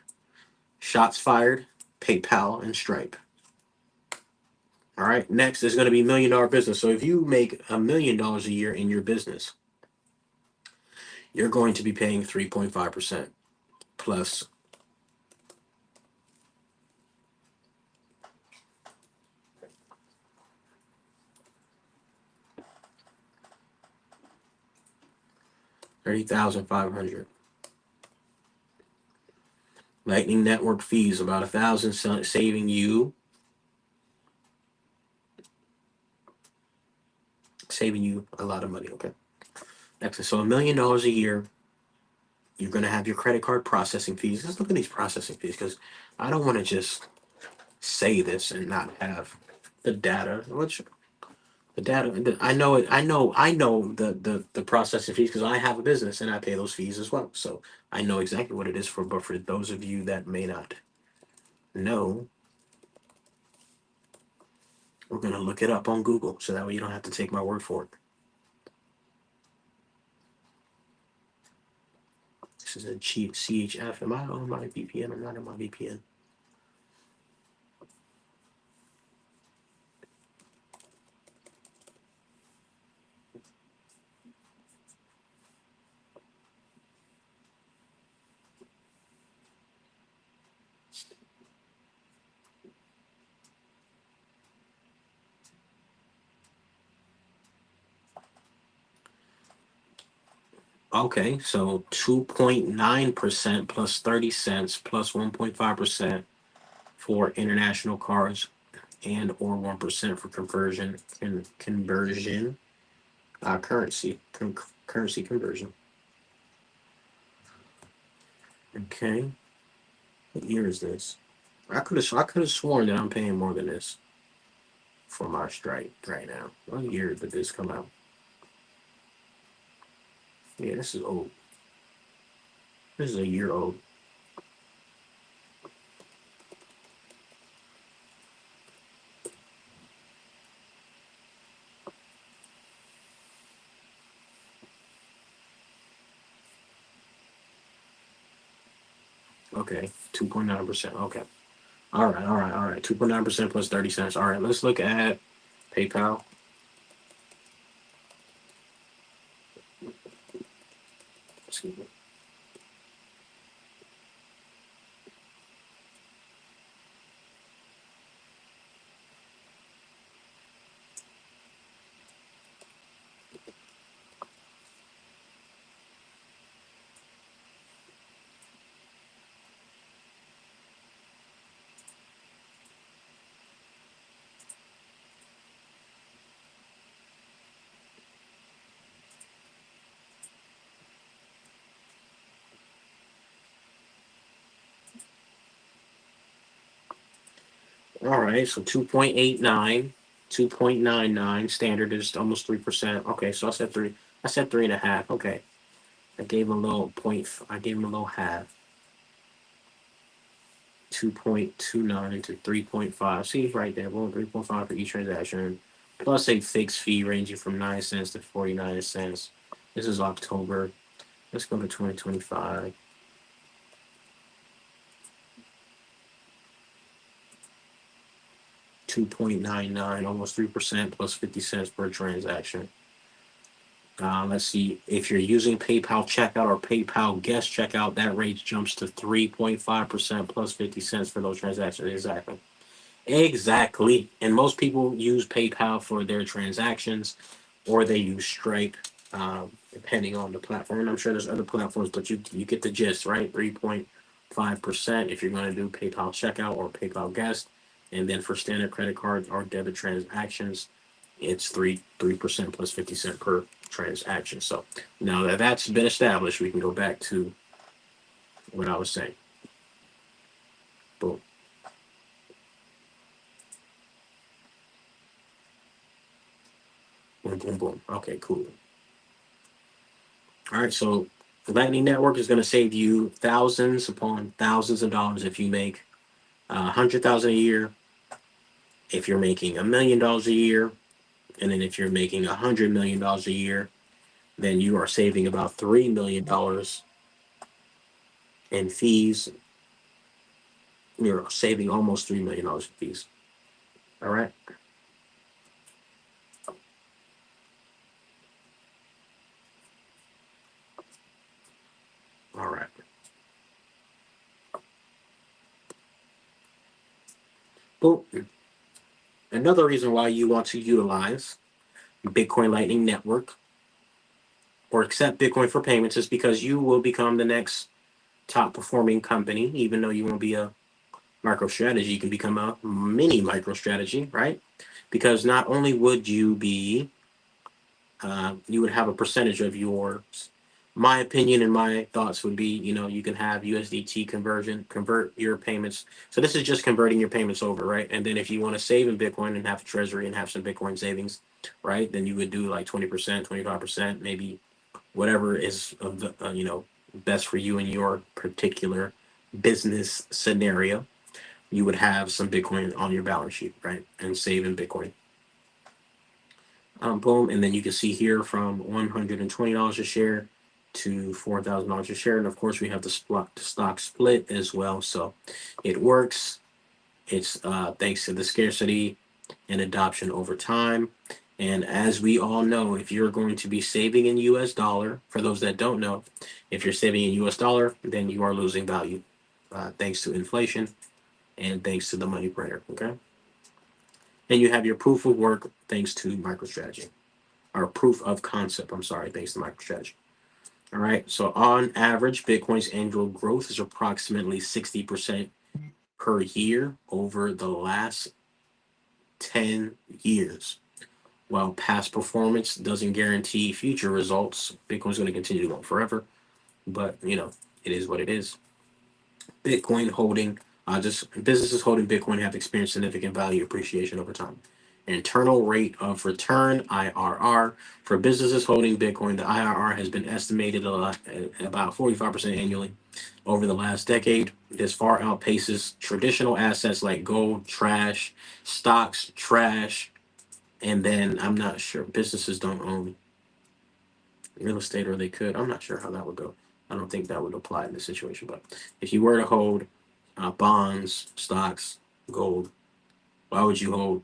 Shots fired, PayPal and Stripe. All right. Next is going to be $1 million business. So if you make $1 million a year in your business, you're going to be paying 3.5% plus 30,500. Lightning Network fees about 1,000, saving you a lot of money. Okay. Excellent. So $1 million a year, you're going to have your credit card processing fees. Let's look at these processing fees because I don't want to just say this and not have the data. Which the data, I know it. I know the processing fees because I have a business and I pay those fees as well. So I know exactly what it is for. But for those of you that may not know, we're going to look it up on Google so that way you don't have to take my word for it. This is a CHF. Am I on my VPN? I'm not on my VPN. Okay, so 2.9% plus 30 cents plus 1.5%. for international cards and or 1% for conversion currency conversion. Okay, what year is this? I could have sworn that I'm paying more than this for my strike right now. What year did this come out? Yeah, this is old. This is a year old. Okay, 2.9%. Okay. All right. 2.9% plus 30 cents. All right, let's look at PayPal. Excuse me. All right, so 2.89, 2.99. Standard is almost 3%. Okay, so I said three. I said 3.5. Okay, I gave him a little point. I gave him a little half. 2.29 to 3.5. See right there, boom, 3.5 for each transaction, plus a fixed fee ranging from 9 cents to 49 cents. This is October. Let's go to 2025. 2.99, almost 3% plus 50 cents per transaction. Let's see, if you're using PayPal checkout or PayPal guest checkout, that rate jumps to 3.5% plus 50 cents for those transactions. Exactly. Exactly. And most people use PayPal for their transactions or they use Stripe, depending on the platform. And I'm sure there's other platforms, but you get the gist, right? 3.5% if you're going to do PayPal checkout or PayPal guest. And then for standard credit card or debit transactions, it's 3% plus 50 cent per transaction. So now that that's been established, we can go back to what I was saying. Boom. Boom, boom, boom. Okay, cool. All right, so Lightning Network is going to save you thousands upon thousands of dollars if you make 100,000 a year, if you're making $1 million a year, and then if you're making $100 million a year, then you are saving about $3 million in fees. You're saving almost $3 million in fees. All right. All right. Well, another reason why you want to utilize Bitcoin Lightning Network or accept Bitcoin for payments is because you will become the next top performing company, even though you won't be a MicroStrategy, you can become a mini MicroStrategy, right? Because not only would you would have a percentage of yours. My opinion and my thoughts would be, you can have USDT convert your payments. So this is just converting your payments over, right? And then if you want to save in Bitcoin and have a treasury and have some Bitcoin savings, right? Then you would do like 20%, 25%, maybe whatever is of the, best for you in your particular business scenario. You would have some Bitcoin on your balance sheet, right? And save in Bitcoin. Boom. And then you can see here from $120 a share to $4,000 a share. And of course, we have the stock split as well. So it works. It's thanks to the scarcity and adoption over time. And as we all know, if you're going to be saving in US dollar, for those that don't know, if you're saving in US dollar, then you are losing value thanks to inflation and thanks to the money printer. Okay. And you have your proof of work thanks to MicroStrategy, or proof of concept. I'm sorry, thanks to MicroStrategy. All right. So on average, Bitcoin's annual growth is approximately 60% per year over the last 10 years. While past performance doesn't guarantee future results, Bitcoin's going to continue to go forever. But, it is what it is. Bitcoin holding, just businesses holding Bitcoin have experienced significant value appreciation over time. Internal rate of return (IRR) for businesses holding Bitcoin, the IRR has been estimated at about 45% annually over the last decade. This far outpaces traditional assets like gold, trash, stocks, trash, and then I'm not sure businesses don't own real estate, or they could. I'm not sure how that would go. I don't think that would apply in this situation. But if you were to hold bonds, stocks, gold, why would you hold?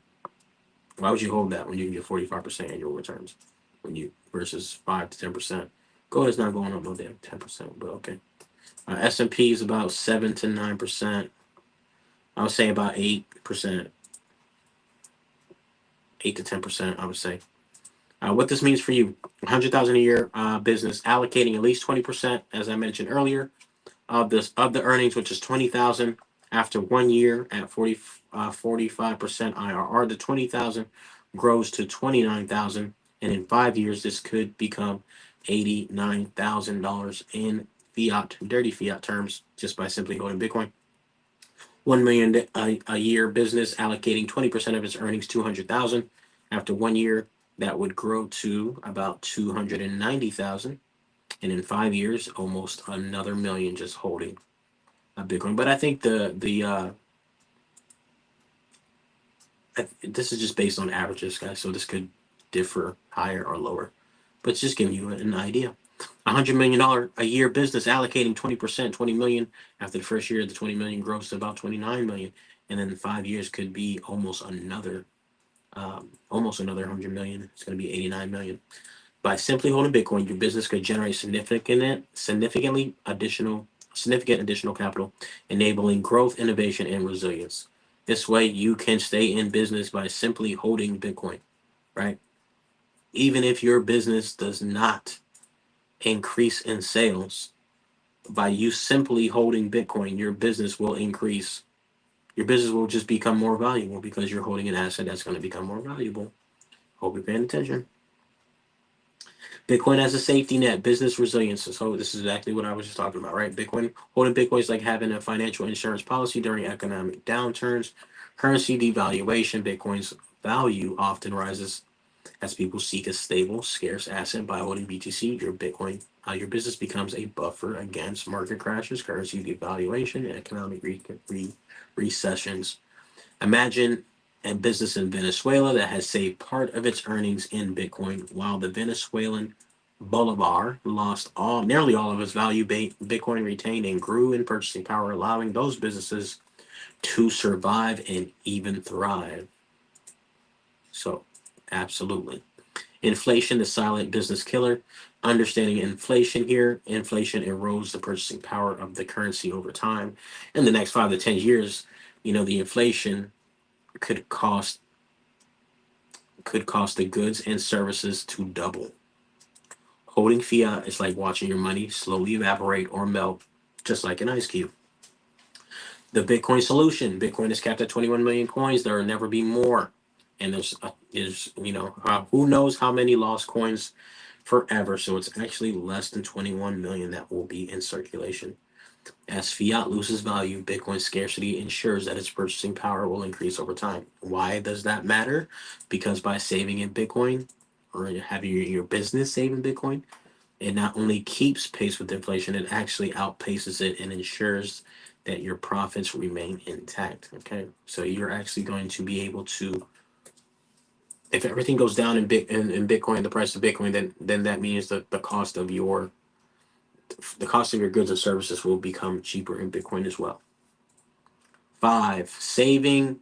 Why would you hold that when you can get 45% annual returns when you versus 5 to 10%? Gold is not going up no damn 10%, but okay. S&P is about 7 to 9%. I would say about 8%, 8 to 10%. I would say. What this means for you: 100,000 a year business allocating at least 20%, as I mentioned earlier, of the earnings, which is 20,000 after 1 year at 45% IRR. The 20,000 grows to 29,000, and in 5 years, this could become $89,000 in dirty fiat terms, just by simply holding Bitcoin. 1 million a year business allocating 20% of its earnings, 200,000 after 1 year. That would grow to about 290,000, and in 5 years, almost another million just holding a Bitcoin. But I think this is just based on averages, guys. So this could differ higher or lower, but it's just giving you an idea. $100 million a year business allocating 20%, 20 million. After the first year, the 20 million grows to about 29 million, and then in 5 years could be almost another 100 million. It's going to be 89 million. By simply holding Bitcoin, your business could generate significant additional capital, enabling growth, innovation, and resilience. This way, you can stay in business by simply holding Bitcoin, right? Even if your business does not increase in sales, by you simply holding Bitcoin, your business will increase. Your business will just become more valuable because you're holding an asset that's going to become more valuable. Hope you're paying attention. Bitcoin as a safety net, business resilience. So this is exactly what I was just talking about, right? Holding Bitcoin is like having a financial insurance policy during economic downturns, currency devaluation. Bitcoin's value often rises as people seek a stable, scarce asset. By holding BTC, your business becomes a buffer against market crashes, currency devaluation, and economic recessions. Imagine a business in Venezuela that has saved part of its earnings in Bitcoin, while the Venezuelan bolivar lost nearly all of its value. Bitcoin retained and grew in purchasing power, allowing those businesses to survive and even thrive. So, absolutely. Inflation, the silent business killer. Understanding inflation here, inflation erodes the purchasing power of the currency over time. In the next 5 to 10 years, the inflation could cost the goods and services to double. Holding fiat is like watching your money slowly evaporate or melt, just like an ice cube. The Bitcoin solution: Bitcoin is capped at 21 million coins. There will never be more, and who knows how many lost coins forever. So it's actually less than 21 million that will be in circulation. As fiat loses value, Bitcoin scarcity ensures that its purchasing power will increase over time. Why does that matter? Because by saving in Bitcoin, or having your business save in Bitcoin, it not only keeps pace with inflation, it actually outpaces it and ensures that your profits remain intact. Okay, so you're actually going to be able to, if everything goes down in Bitcoin, the price of Bitcoin, then that means that the cost of your goods and services will become cheaper in Bitcoin as well. 5, saving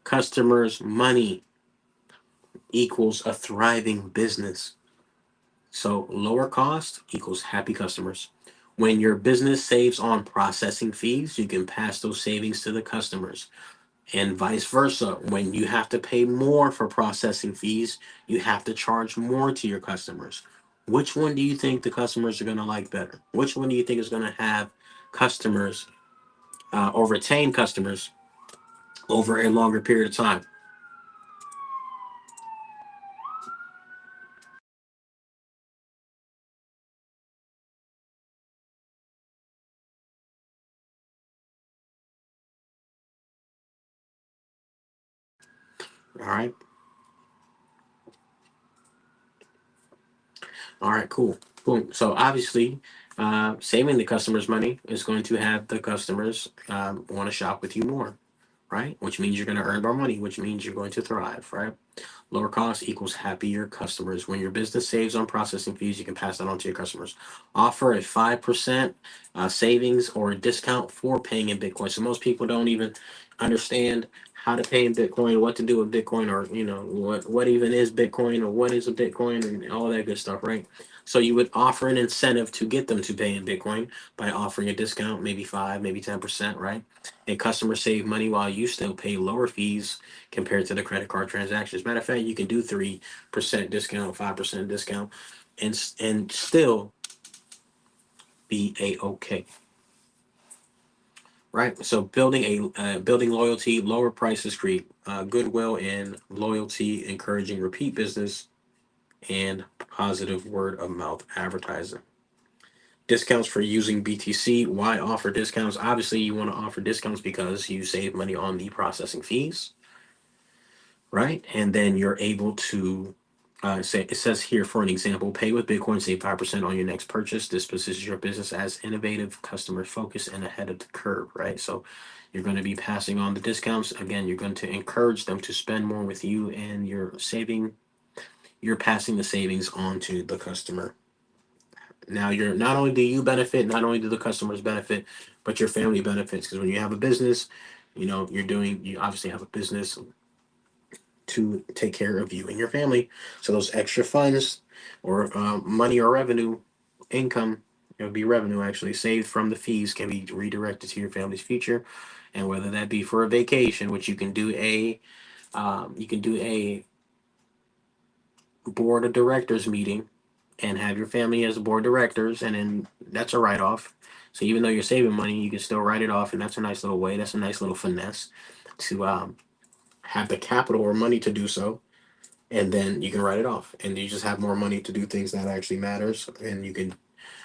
customers money equals a thriving business. So lower cost equals happy customers. When your business saves on processing fees, you can pass those savings to the customers. And vice versa. When you have to pay more for processing fees, you have to charge more to your customers. Which one do you think the customers are going to like better? Which one do you think is going to have customers or retain customers over a longer period of time. All right. All right. Cool. Cool. So obviously, saving the customers money is going to have the customers want to shop with you more, right? Which means you're going to earn more money, which means you're going to thrive, right? Lower cost equals happier customers. When your business saves on processing fees, you can pass that on to your customers. Offer a 5% savings or a discount for paying in Bitcoin. So most people don't even understand how to pay in Bitcoin, what to do with Bitcoin, or what even is Bitcoin, or what is a Bitcoin, and all that good stuff, right? So you would offer an incentive to get them to pay in Bitcoin by offering a discount, maybe 5, maybe 10%, right? And customers save money while you still pay lower fees compared to the credit card transactions. Matter of fact, you can do 3% discount, 5% discount, and still be a okay, right? So building loyalty, lower prices create goodwill and loyalty, encouraging repeat business and positive word of mouth advertising. Discounts for using BTC. Why offer discounts? Obviously, you want to offer discounts because you save money on the processing fees, right? And then you're able to say it says here for an example, pay with Bitcoin, save 5% on your next purchase. This positions your business as innovative, customer focused, and ahead of the curve, right? So you're going to be passing on the discounts. Again, you're going to encourage them to spend more with you, and you're passing the savings on to the customer. Now you're not only do you benefit, not only do the customers benefit, but your family benefits, because when you have a business, you obviously have a business to take care of you and your family. So those extra funds or money or revenue, income, it would be revenue actually saved from the fees can be redirected to your family's future, and whether that be for a vacation, which you can do a board of directors meeting and have your family as a board of directors, and then that's a write off. So even though you're saving money, you can still write it off, and that's a nice little way. That's a nice little finesse to have the capital or money to do so, and then you can write it off, and you just have more money to do things that actually matters, and you can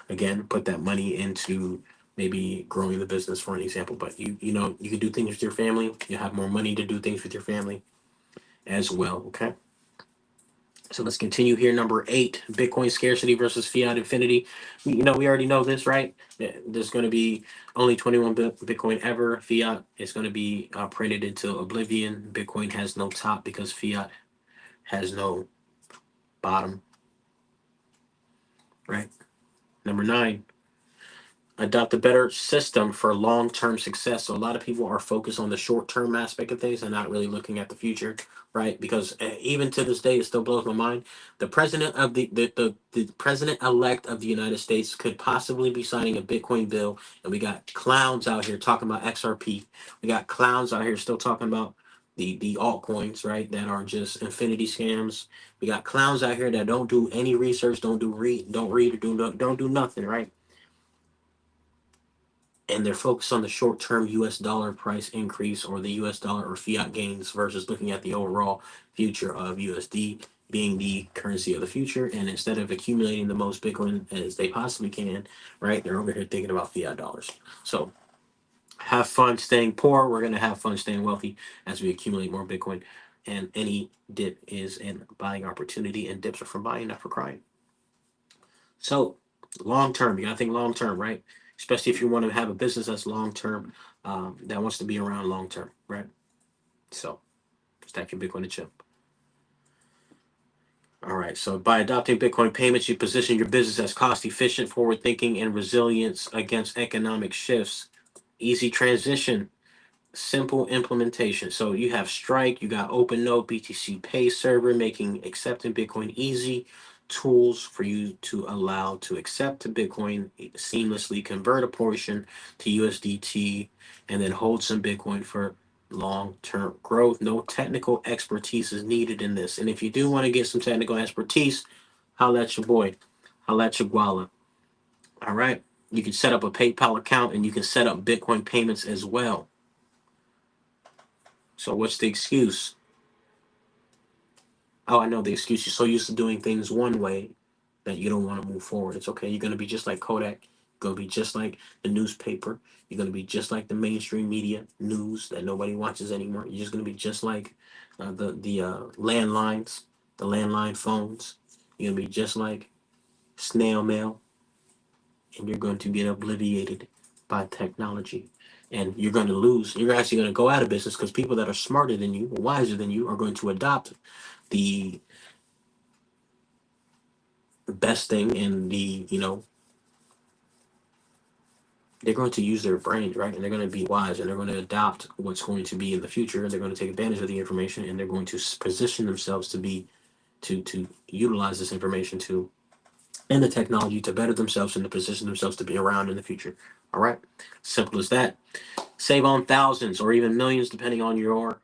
again put that money into maybe growing the business for an example. But you can do things with your family. You have more money to do things with your family as well. Okay. So let's continue here. Number 8, Bitcoin scarcity versus fiat infinity. We already know this, right? There's going to be only 21 Bitcoin ever. Fiat is going to be printed into oblivion. Bitcoin has no top because fiat has no bottom, right? Number 9, adopt a better system for long-term success. So a lot of people are focused on the short-term aspect of things and not really looking at the future, right? Because even to this day, it still blows my mind. The president of the president elect of the United States could possibly be signing a Bitcoin bill, and we got clowns out here talking about XRP. We got clowns out here still talking about the altcoins, right? That are just infinity scams. We got clowns out here that don't do any research, don't read or don't do nothing, right? And they're focused on the short-term U.S. dollar price increase or the U.S. dollar or fiat gains versus looking at the overall future of USD being the currency of the future. And instead of accumulating the most Bitcoin as they possibly can, right, they're over here thinking about fiat dollars. So have fun staying poor. We're going to have fun staying wealthy as we accumulate more Bitcoin. And any dip is an buying opportunity, and dips are for buying, not for crying. So long term, you gotta think long term, right? Especially if you want to have a business that's long term, that wants to be around long term, right? So stack your Bitcoin and chip. All right. So by adopting Bitcoin payments, you position your business as cost efficient, forward thinking, and resilience against economic shifts. Easy transition, simple implementation. So you have Strike, you got OpenNote, BTC Pay Server, making accepting Bitcoin easy. Tools for you to allow to accept to Bitcoin, seamlessly convert a portion to USDT, and then hold some Bitcoin for long-term growth. No technical expertise is needed in this. And if you do want to get some technical expertise, holla at your boy. Holla at your guala. All right. You can set up a PayPal account and you can set up Bitcoin payments as well. So what's the excuse? Oh, I know the excuse. You're so used to doing things one way that you don't want to move forward. It's okay. You're going to be just like Kodak. You're going to be just like the newspaper. You're going to be just like the mainstream media news that nobody watches anymore. You're just going to be just like the landlines, the landline phones. You're going to be just like snail mail, and you're going to get obliterated by technology. And you're going to lose. You're actually going to go out of business because people that are smarter than you, wiser than you, are going to adopt the best thing and they're going to use their brains, right? And they're going to be wise and they're going to adopt what's going to be in the future. They're going to take advantage of the information and they're going to position themselves to be to utilize this information to and the technology to better themselves and to position themselves to be around in the future. All right, simple as that. Save on thousands or even millions depending on your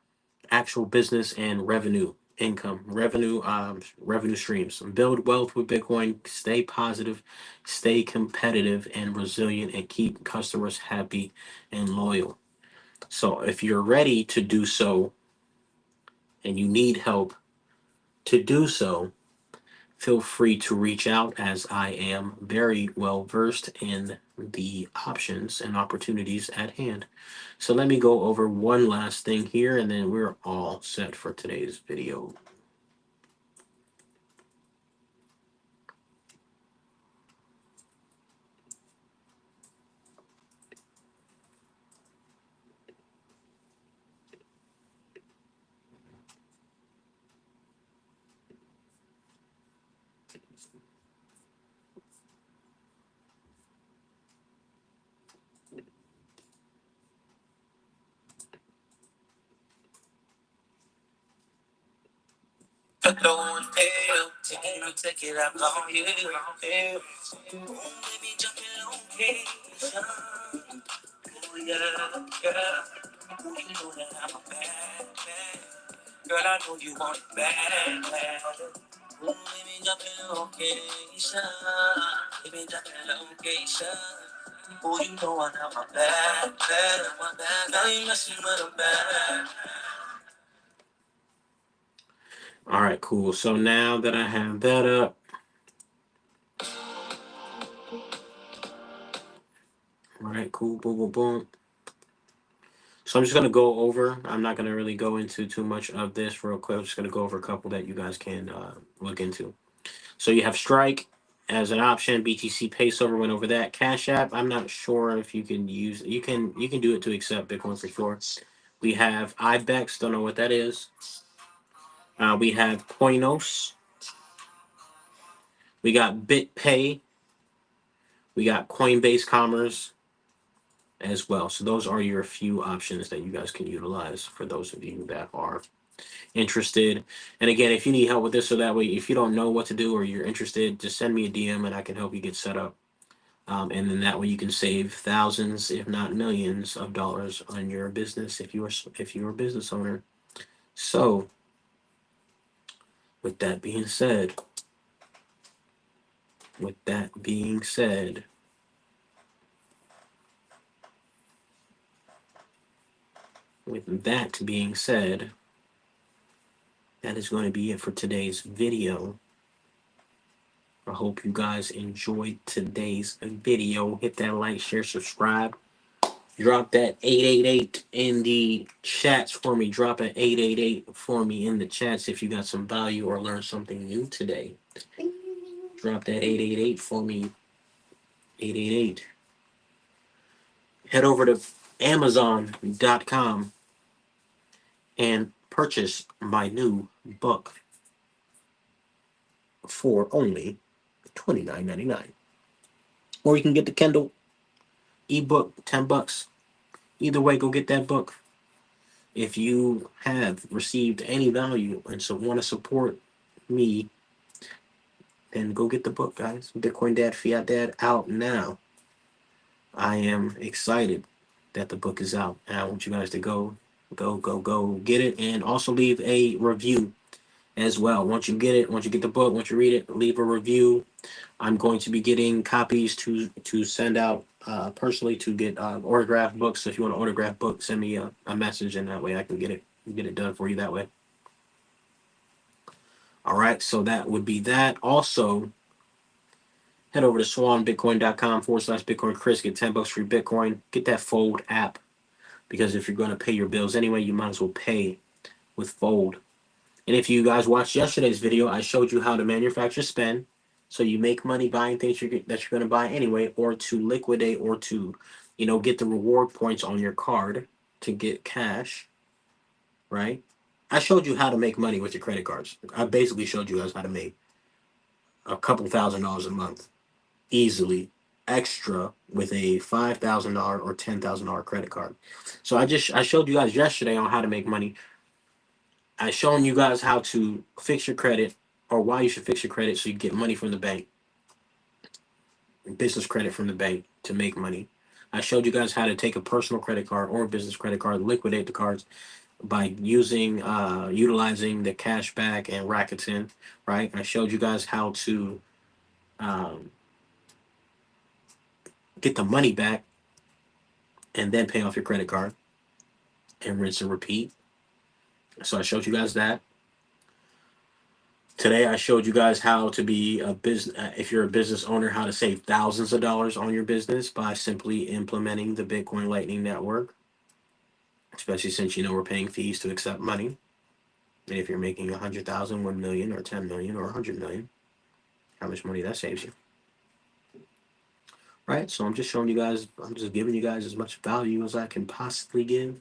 actual business and revenue streams. Build wealth with Bitcoin. Stay positive, stay competitive and resilient, and keep customers happy and loyal. So if you're ready to do so and you need help to do so, feel free to reach out as I am very well versed in the options and opportunities at hand. So let me go over one last thing here and then we're all set for today's video. Don't fail, take it up on you. Baby, jumping on occasion. Oh yeah, yeah. You know that I'm a bad man. Girl, I know you want it bad, bad. Baby, jumping on occasion. Baby, jumping on occasion. Oh, you know I have my bad, bad, my bad. Now you messing with a bad. All right, cool. So now that I have that up, all right, cool, boom, boom, boom. So I'm just gonna go over. I'm not gonna really go into too much of this real quick. I'm just gonna go over a couple that you guys can look into. So you have Strike as an option. BTC Payover went over that. Cash App. I'm not sure if you can use. You can do it to accept Bitcoin for sure. We have IBEX. Don't know what that is. We have Coinos. We got BitPay. We got Coinbase Commerce as well. So those are your few options that you guys can utilize for those of you that are interested. And again, if you need help with this or that way, if you don't know what to do or you're interested, just send me a DM and I can help you get set up. And then that way you can save thousands, if not millions, of dollars on your business if you're a business owner. So, with that being said, with that being said, with that being said, that is going to be it for today's video. I hope you guys enjoyed today's video. Hit that like, share, subscribe. Drop that 888 in the chats for me. Drop an 888 for me in the chats if you got some value or learned something new today. Drop that 888 for me. 888. Head over to Amazon.com and purchase my new book for only $29.99. Or you can get the Kindle ebook, $10. Either way, go get that book. If you have received any value and so want to support me, then go get the book, guys. Bitcoin Dad, Fiat Dad out now. I am excited that the book is out. And I want you guys to go get it and also leave a review as well. Once you get it, once you get the book, once you read it, leave a review I'm going to be getting copies to send out personally to get autographed books. So if you want an autographed book, send me a message, and that way I can get it done for you that way. All right, so that would be that. Also, head over to swanbitcoin.com/Bitcoin Chris. Get $10 free Bitcoin. Get that Fold app because if you're going to pay your bills anyway, you might as well pay with Fold. And if you guys watched yesterday's video, I showed you how to manufacture spend. So you make money buying things that you're going to buy anyway, or to liquidate, or to, get the reward points on your card to get cash, right? I showed you how to make money with your credit cards. I basically showed you guys how to make a couple $1,000s a month easily, extra with a $5,000 or $10,000 credit card. So I showed you guys yesterday on how to make money. I shown you guys how to fix your credit, or why you should fix your credit so you get money from the bank, business credit from the bank to make money. I showed you guys how to take a personal credit card or a business credit card, liquidate the cards by utilizing the cashback and Rakuten, right? I showed you guys how to um, get the money back and then pay off your credit card and rinse and repeat. So I showed you guys that. Today, I showed you guys how to be a business. If you're a business owner, how to save thousands of dollars on your business by simply implementing the Bitcoin Lightning Network. Especially since we're paying fees to accept money. And if you're making 100,000, 1 million, or 10 million, or 100 million, how much money that saves you, right? So I'm just showing you guys. I'm just giving you guys as much value as I can possibly give,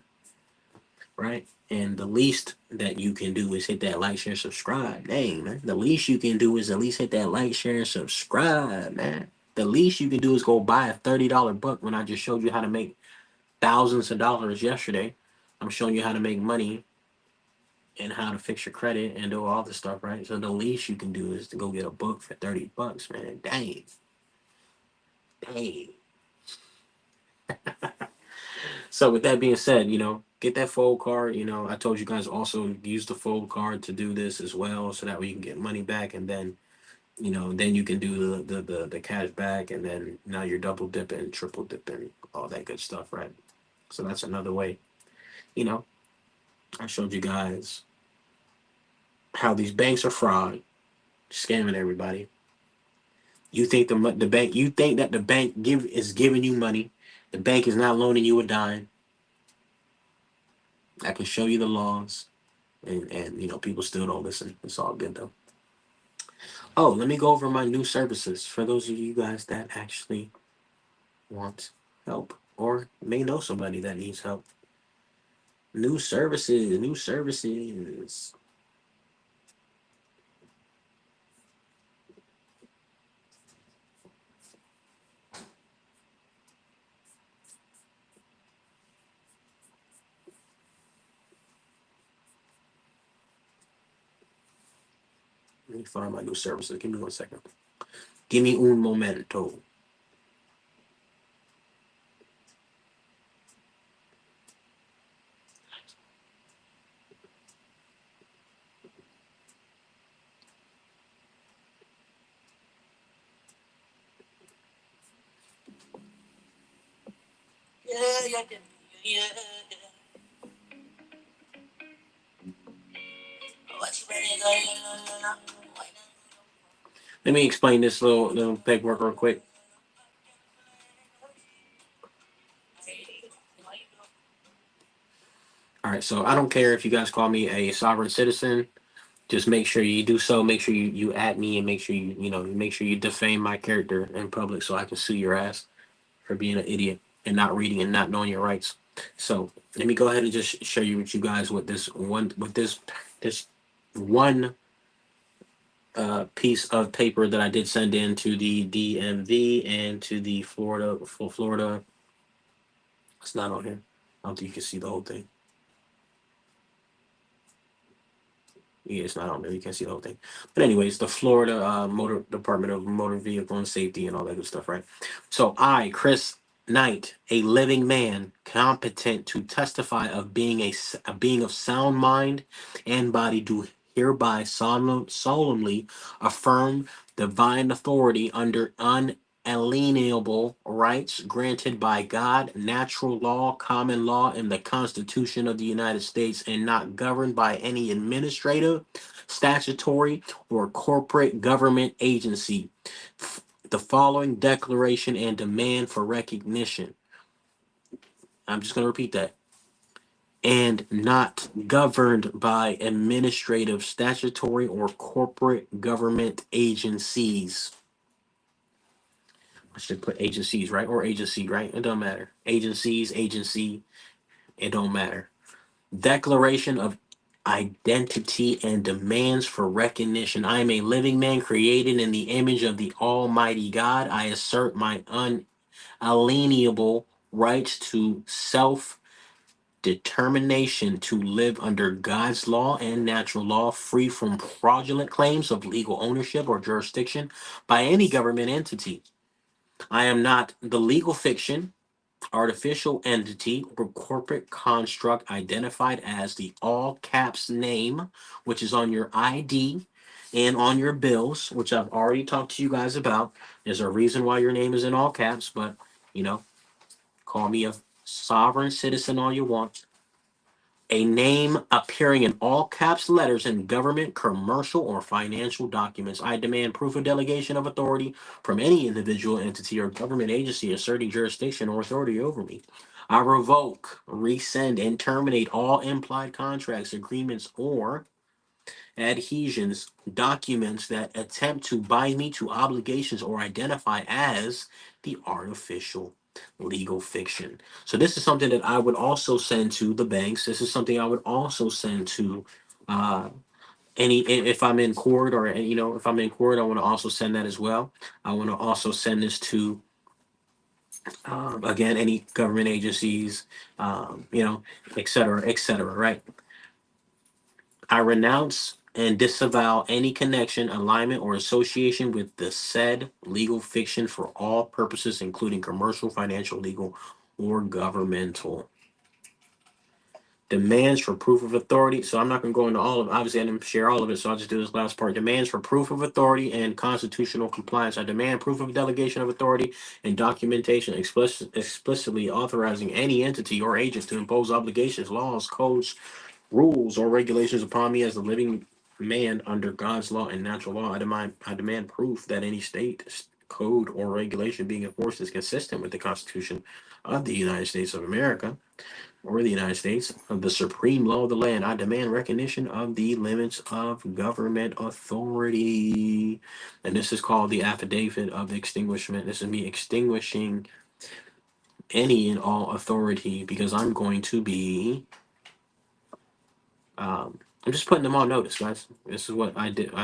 right? And the least that you can do is hit that like, share, subscribe. Dang, man. The least you can do is at least hit that like, share, and subscribe, man. The least you can do is go buy a $30 book when I just showed you how to make thousands of dollars yesterday. I'm showing you how to make money and how to fix your credit and do all this stuff, right? So the least you can do is to go get a book for $30, man. Dang. Dang. So with that being said, get that fold card. I told you guys also use the fold card to do this as well, so that way you can get money back, and then you can do the cash back, and then now you're double dipping, triple dipping, all that good stuff, right? So that's another way. You know, I showed you guys how these banks are fraud, scamming everybody. You think that the bank is giving you money. The bank is not loaning you a dime. I can show you the laws, and people still don't listen. It's all good though. Oh, let me go over my new services for those of you guys that actually want help or may know somebody that needs help. New services, new services. Let me find my new services. Give me 1 second. Give me un momento. Yeah, yeah, yeah, yeah. Let me explain this little paperwork real quick. All right, so I don't care if you guys call me a sovereign citizen. Just make sure you do so. Make sure you add me, and make sure make sure you defame my character in public so I can sue your ass for being an idiot and not reading and not knowing your rights. So let me go ahead and just show you guys what this one piece of paper that I did send in to the DMV and to the Florida. It's not on here. I don't think you can see the whole thing. Yeah, it's not on there. You can't see the whole thing. But anyways, the Florida Motor Department of Motor Vehicle and Safety and all that good stuff, right? So I, Chris Knight, a living man, competent to testify of being a being of sound mind and body, do hereby solemnly affirm divine authority under unalienable rights granted by God, natural law, common law, and the Constitution of the United States, and not governed by any administrative, statutory, or corporate government agency. The following declaration and demand for recognition. I'm just going to repeat that. And not governed by administrative, statutory, or corporate government agencies. I should put agencies, right? Or agency, right? It don't matter. Agencies, agency, it don't matter. Declaration of identity and demands for recognition. I am a living man created in the image of the Almighty God. I assert my unalienable rights to self determination to live under God's law and natural law, free from fraudulent claims of legal ownership or jurisdiction by any government entity. I am not the legal fiction, artificial entity, or corporate construct identified as the all caps name, which is on your ID and on your bills, which I've already talked to you guys about. There's a reason why your name is in all caps, but you know, call me a sovereign citizen all you want. A name appearing in all caps letters in government, commercial, or financial documents. I demand proof of delegation of authority from any individual entity or government agency asserting jurisdiction or authority over me. I revoke, rescind, and terminate all implied contracts, agreements, or adhesions, documents that attempt to bind me to obligations or identify as the artificial legal fiction. So this is something that I would also send to the banks. This is something I would also send to uh, if I'm in court, or if I'm in court, I want to also send that as well. I want to also send this to again any government agencies, et cetera, et cetera. Right. I renounce and disavow any connection, alignment, or association with the said legal fiction for all purposes, including commercial, financial, legal, or governmental. Demands for proof of authority. So I'm not going to go into all of it. Obviously, I didn't share all of it, so I'll just do this last part. Demands for proof of authority and constitutional compliance. I demand proof of delegation of authority and documentation explicitly authorizing any entity or agent to impose obligations, laws, codes, rules, or regulations upon me as a living man under God's law and natural law. I demand proof that any state code or regulation being enforced is consistent with the Constitution of the United States of America or the United States of the supreme law of the land. I demand recognition of the limits of government authority. And this is called the affidavit of extinguishment. This is me extinguishing any and all authority because I'm going to be I'm just putting them on notice, guys. This is what I did.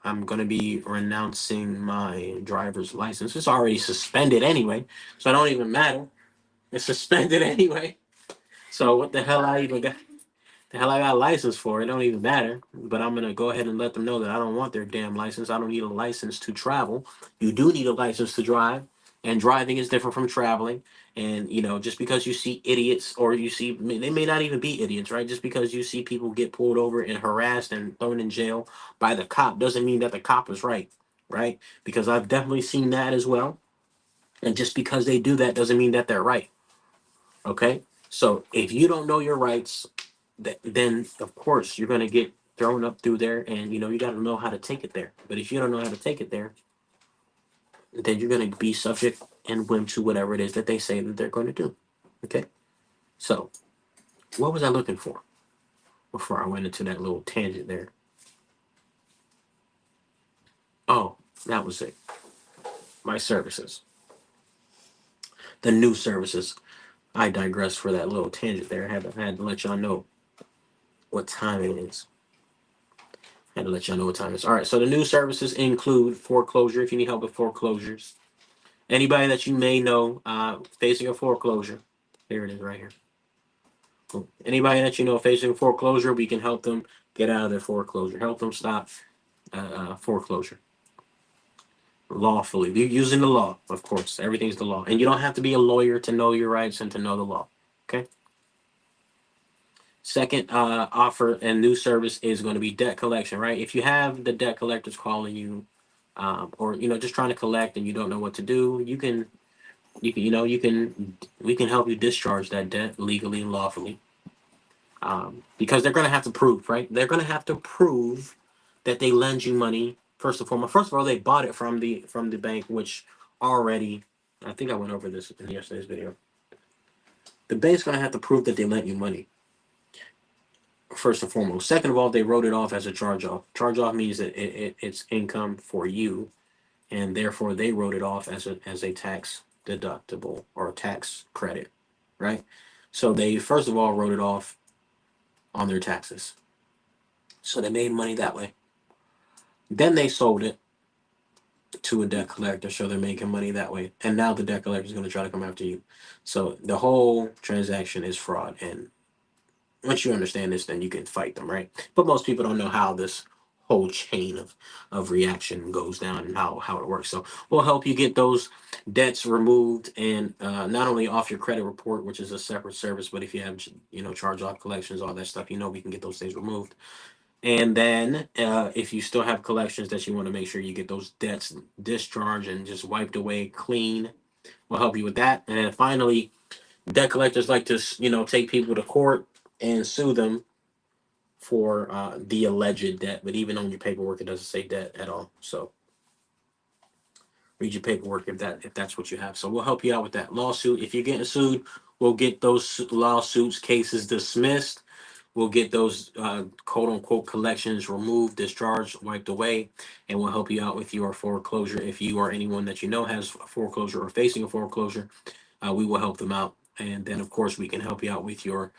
I'm going to be renouncing my driver's license. It's already suspended anyway, so it don't even matter. It's suspended anyway. So what the hell I even got? The hell I got a license for? It don't even matter. But I'm gonna go ahead and let them know that I don't want their damn license. I don't need a license to travel. You do need a license to drive, and driving is different from traveling. And just because you see idiots, or you see, they may not even be idiots, right? Just because you see people get pulled over and harassed and thrown in jail by the cop doesn't mean that the cop is right, right? Because I've definitely seen that as well. And just because they do that doesn't mean that they're right. Okay. So if you don't know your rights, then of course you're going to get thrown up through there, and you got to know how to take it there. But if you don't know how to take it there, then you're going to be subject and whim to whatever it is that they say that they're going to do. Okay. So what was I looking for before I went into that little tangent there? Oh, that was it. My services, the new services. I digress for that little tangent there. I had to let y'all know what time it is. Had to let y'all know what time it is. All right. So the new services include foreclosure. If you need help with foreclosures, anybody that you may know facing a foreclosure, here it is right here. Cool. Anybody that you know facing foreclosure, we can help them get out of their foreclosure. Help them stop foreclosure lawfully. You're using the law, of course. Everything's the law, and you don't have to be a lawyer to know your rights and to know the law. Okay. Second offer and new service is going to be debt collection, right? If you have the debt collectors calling you, or just trying to collect and you don't know what to do, we can help you discharge that debt legally and lawfully, because they're going to have to prove, right? They're going to have to prove that they lend you money first and foremost. First of all, they bought it from the bank, which already, I think I went over this in yesterday's video. The bank's going to have to prove that they lent you money first and foremost. Second of all, they wrote it off as a charge off. Charge off means that it's income for you, and therefore they wrote it off as a tax deductible or a tax credit, right? So they first of all wrote it off on their taxes. So they made money that way. Then they sold it to a debt collector, so they're making money that way. And now the debt collector is going to try to come after you. So the whole transaction is fraud. And once you understand this, then you can fight them, right? But most people don't know how this whole chain of reaction goes down and how it works. So we'll help you get those debts removed, and not only off your credit report, which is a separate service, but if you have charge off collections, all that stuff, we can get those things removed. And then if you still have collections that you want to make sure you get those debts discharged and just wiped away clean, we'll help you with that. And then finally, debt collectors like to take people to court and sue them for the alleged debt, but even on your paperwork it doesn't say debt at all. So read your paperwork if that's what you have. So we'll help you out with that lawsuit. If you're getting sued, we'll get those lawsuits cases dismissed. We'll get those quote unquote collections removed, discharged, wiped away, and we'll help you out with your foreclosure. If you or anyone that you know has a foreclosure or facing a foreclosure, we will help them out. And then, of course, we can help you out with your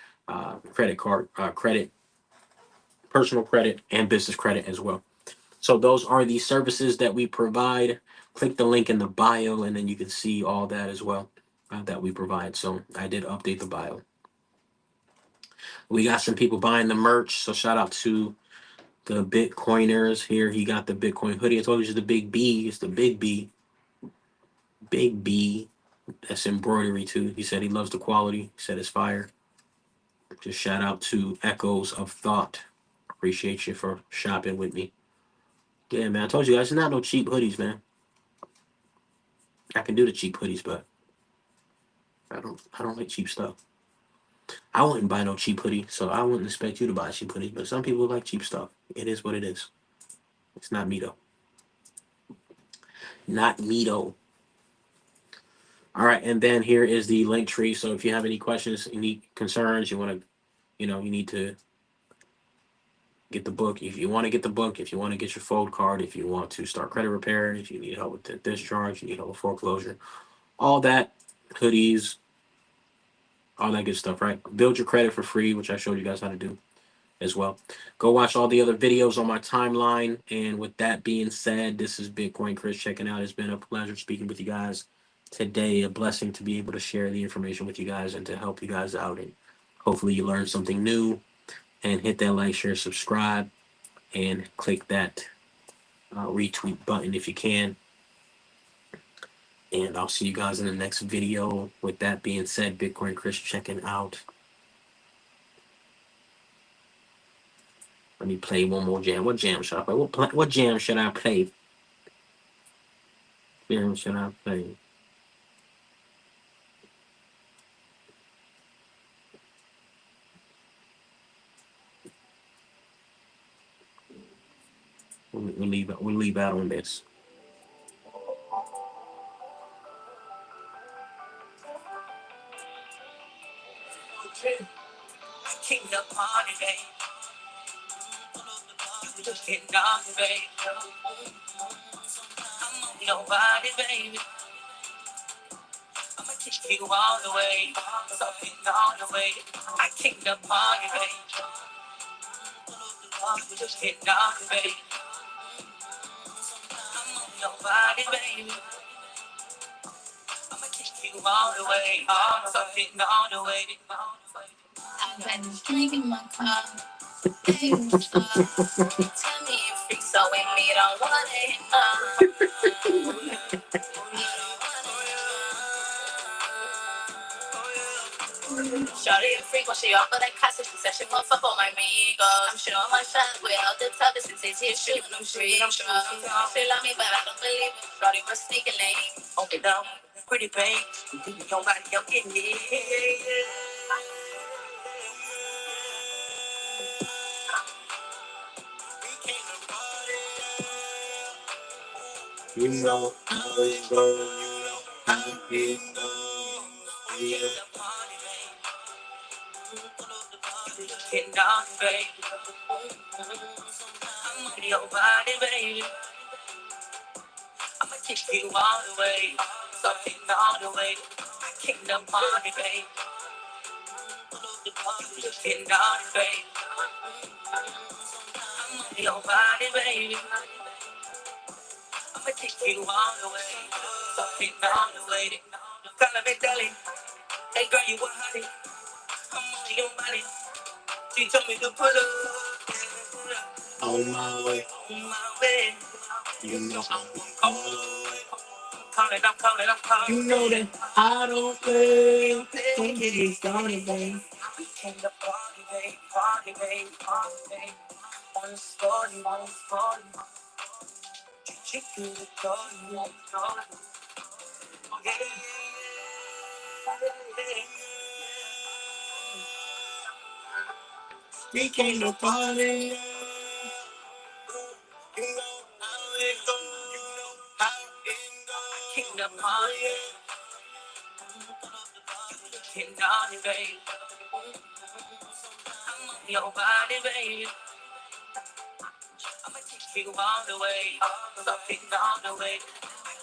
credit, personal credit, and business credit as well. So those are the services that we provide. Click the link in the bio, and then you can see all that as well that we provide. So I did update the bio. We got some people buying the merch, so shout out to the Bitcoiners here. He got the Bitcoin hoodie. I told you it's the big B. It's the big B. Big B. That's embroidery too. He said he loves the quality. He said it's fire. Just shout out to Echoes of Thought. Appreciate you for shopping with me. Yeah, man. I told you guys, it's not no cheap hoodies, man. I can do the cheap hoodies, but I don't like cheap stuff. I wouldn't buy no cheap hoodie, so I wouldn't expect you to buy cheap hoodies. But some people like cheap stuff. It is what it is. It's not me though. Not me though. All right, and then here is the link tree. So if you have any questions, any concerns, you want to, you need to get the book. If you want to get the book, if you want to get your fold card, if you want to start credit repair, if you need help with the discharge, you need help with foreclosure, all that, hoodies, all that good stuff, right? Build your credit for free, which I showed you guys how to do as well. Go watch all the other videos on my timeline. And with that being said, this is Bitcoin Chris checking out. It's been a pleasure speaking with you guys today. A blessing to be able to share the information with you guys and to help you guys out. And hopefully you learned something new. And hit that like, share, subscribe, and click that retweet button if you can. And I'll see you guys in the next video. With that being said, Bitcoin Chris checking out. Let me play one more jam. What jam should I play? What jam should I play? Jam should I play? We'll leave out on this. King the party, baby. You just getting down, baby. I'm on your body, baby. I'ma kick you all the way. Something all the way. I kick the party, baby. You just getting down, baby. I'm on your body, baby. I'ma kick you all the way. Something all the way. I've been drinking my car. Hey, tell me you freak, so with me don't want it. Shawty, you freak. When she offered that casa, she said she won't fuck on my amigo. I'm sure my shot with all the toughest and she's shooting them free. I'm sure she love me, but I don't believe it. Shorty was sneaking late. Okay, down, pretty pain. Your body, I'm getting it. You know how it goes, you know how it goes. Yeah. Getting down, baby. I'm on your body, baby. I'ma kick you all the way. Something all the way. Kick the party, baby. Getting down, baby. I'm on your body, baby. I'ma kick you all the way. Something all the way. Call me darling. Hey girl, you a honey. I'm on your body. She told me to pull up. On my way. On my way. You know I'm calling, I'm calling, I'm calling. You know that I don't play. Don't get me started, babe. We came to party, babe, party, babe, party, babe. On the story, on the story. Chick to the door, yeah, yeah, yeah. We came to party. You know how it goes. You know how it goes. King the party. King Donnie, baby. I'm on your body, baby. I'ma take you all the way. Something all the way.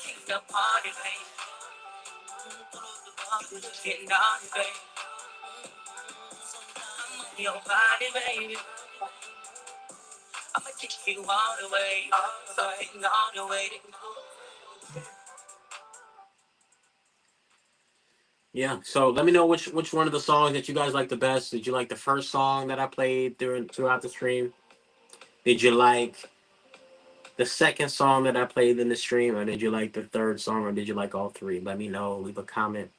King the party, baby. King Donnie, baby. I'm on your body, baby. I'ma take you all the way. Something all the way. Yeah, so let me know which one of the songs that you guys like the best. Did you like the first song that I played throughout the stream? Did you like the second song that I played in the stream, or did you like the third song, or did you like all three? Let me know. Leave a comment,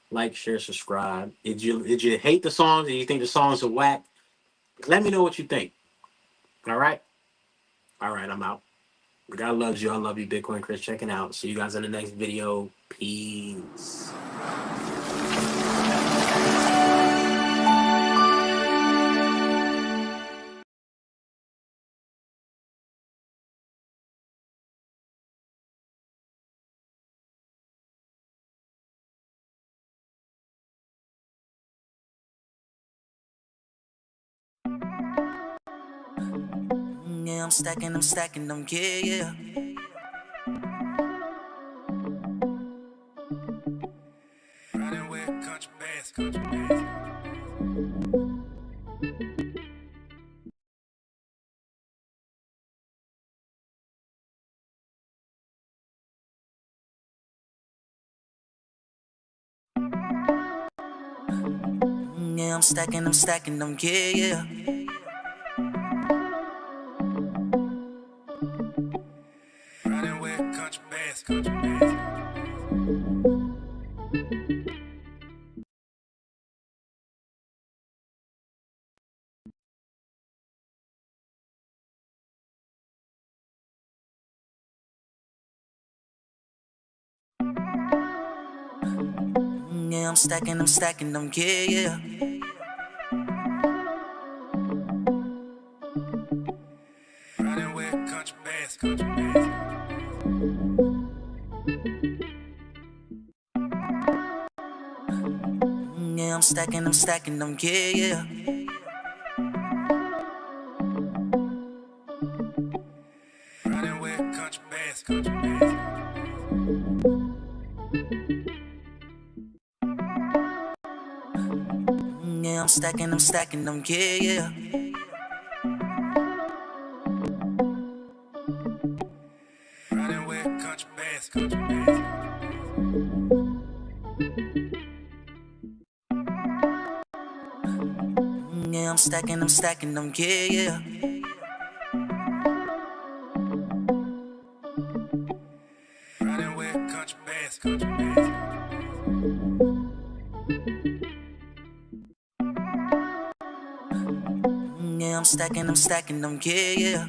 like, share, subscribe. Did you hate the songs? Did you think the songs are whack? Let me know what you think. All right, all right. I'm out. God loves you. I love you, Bitcoin Chris. Checking out. See you guys in the next video. Peace. Yeah, I'm stacking them, yeah, yeah. Running with country bass, country bass. Yeah, I'm stacking them, yeah, yeah. Running with country bass, country bass. Yeah, I'm stacking them, yeah, yeah. Running with country bass, country bass. Yeah, I'm stacking them, yeah, yeah. Running with country bass, country bass. Yeah, I'm stacking them, yeah, yeah. Running with country bass, country bass. Yeah, I'm stacking them, yeah, yeah. Running with country bass, country bass. stacking them, yeah, yeah.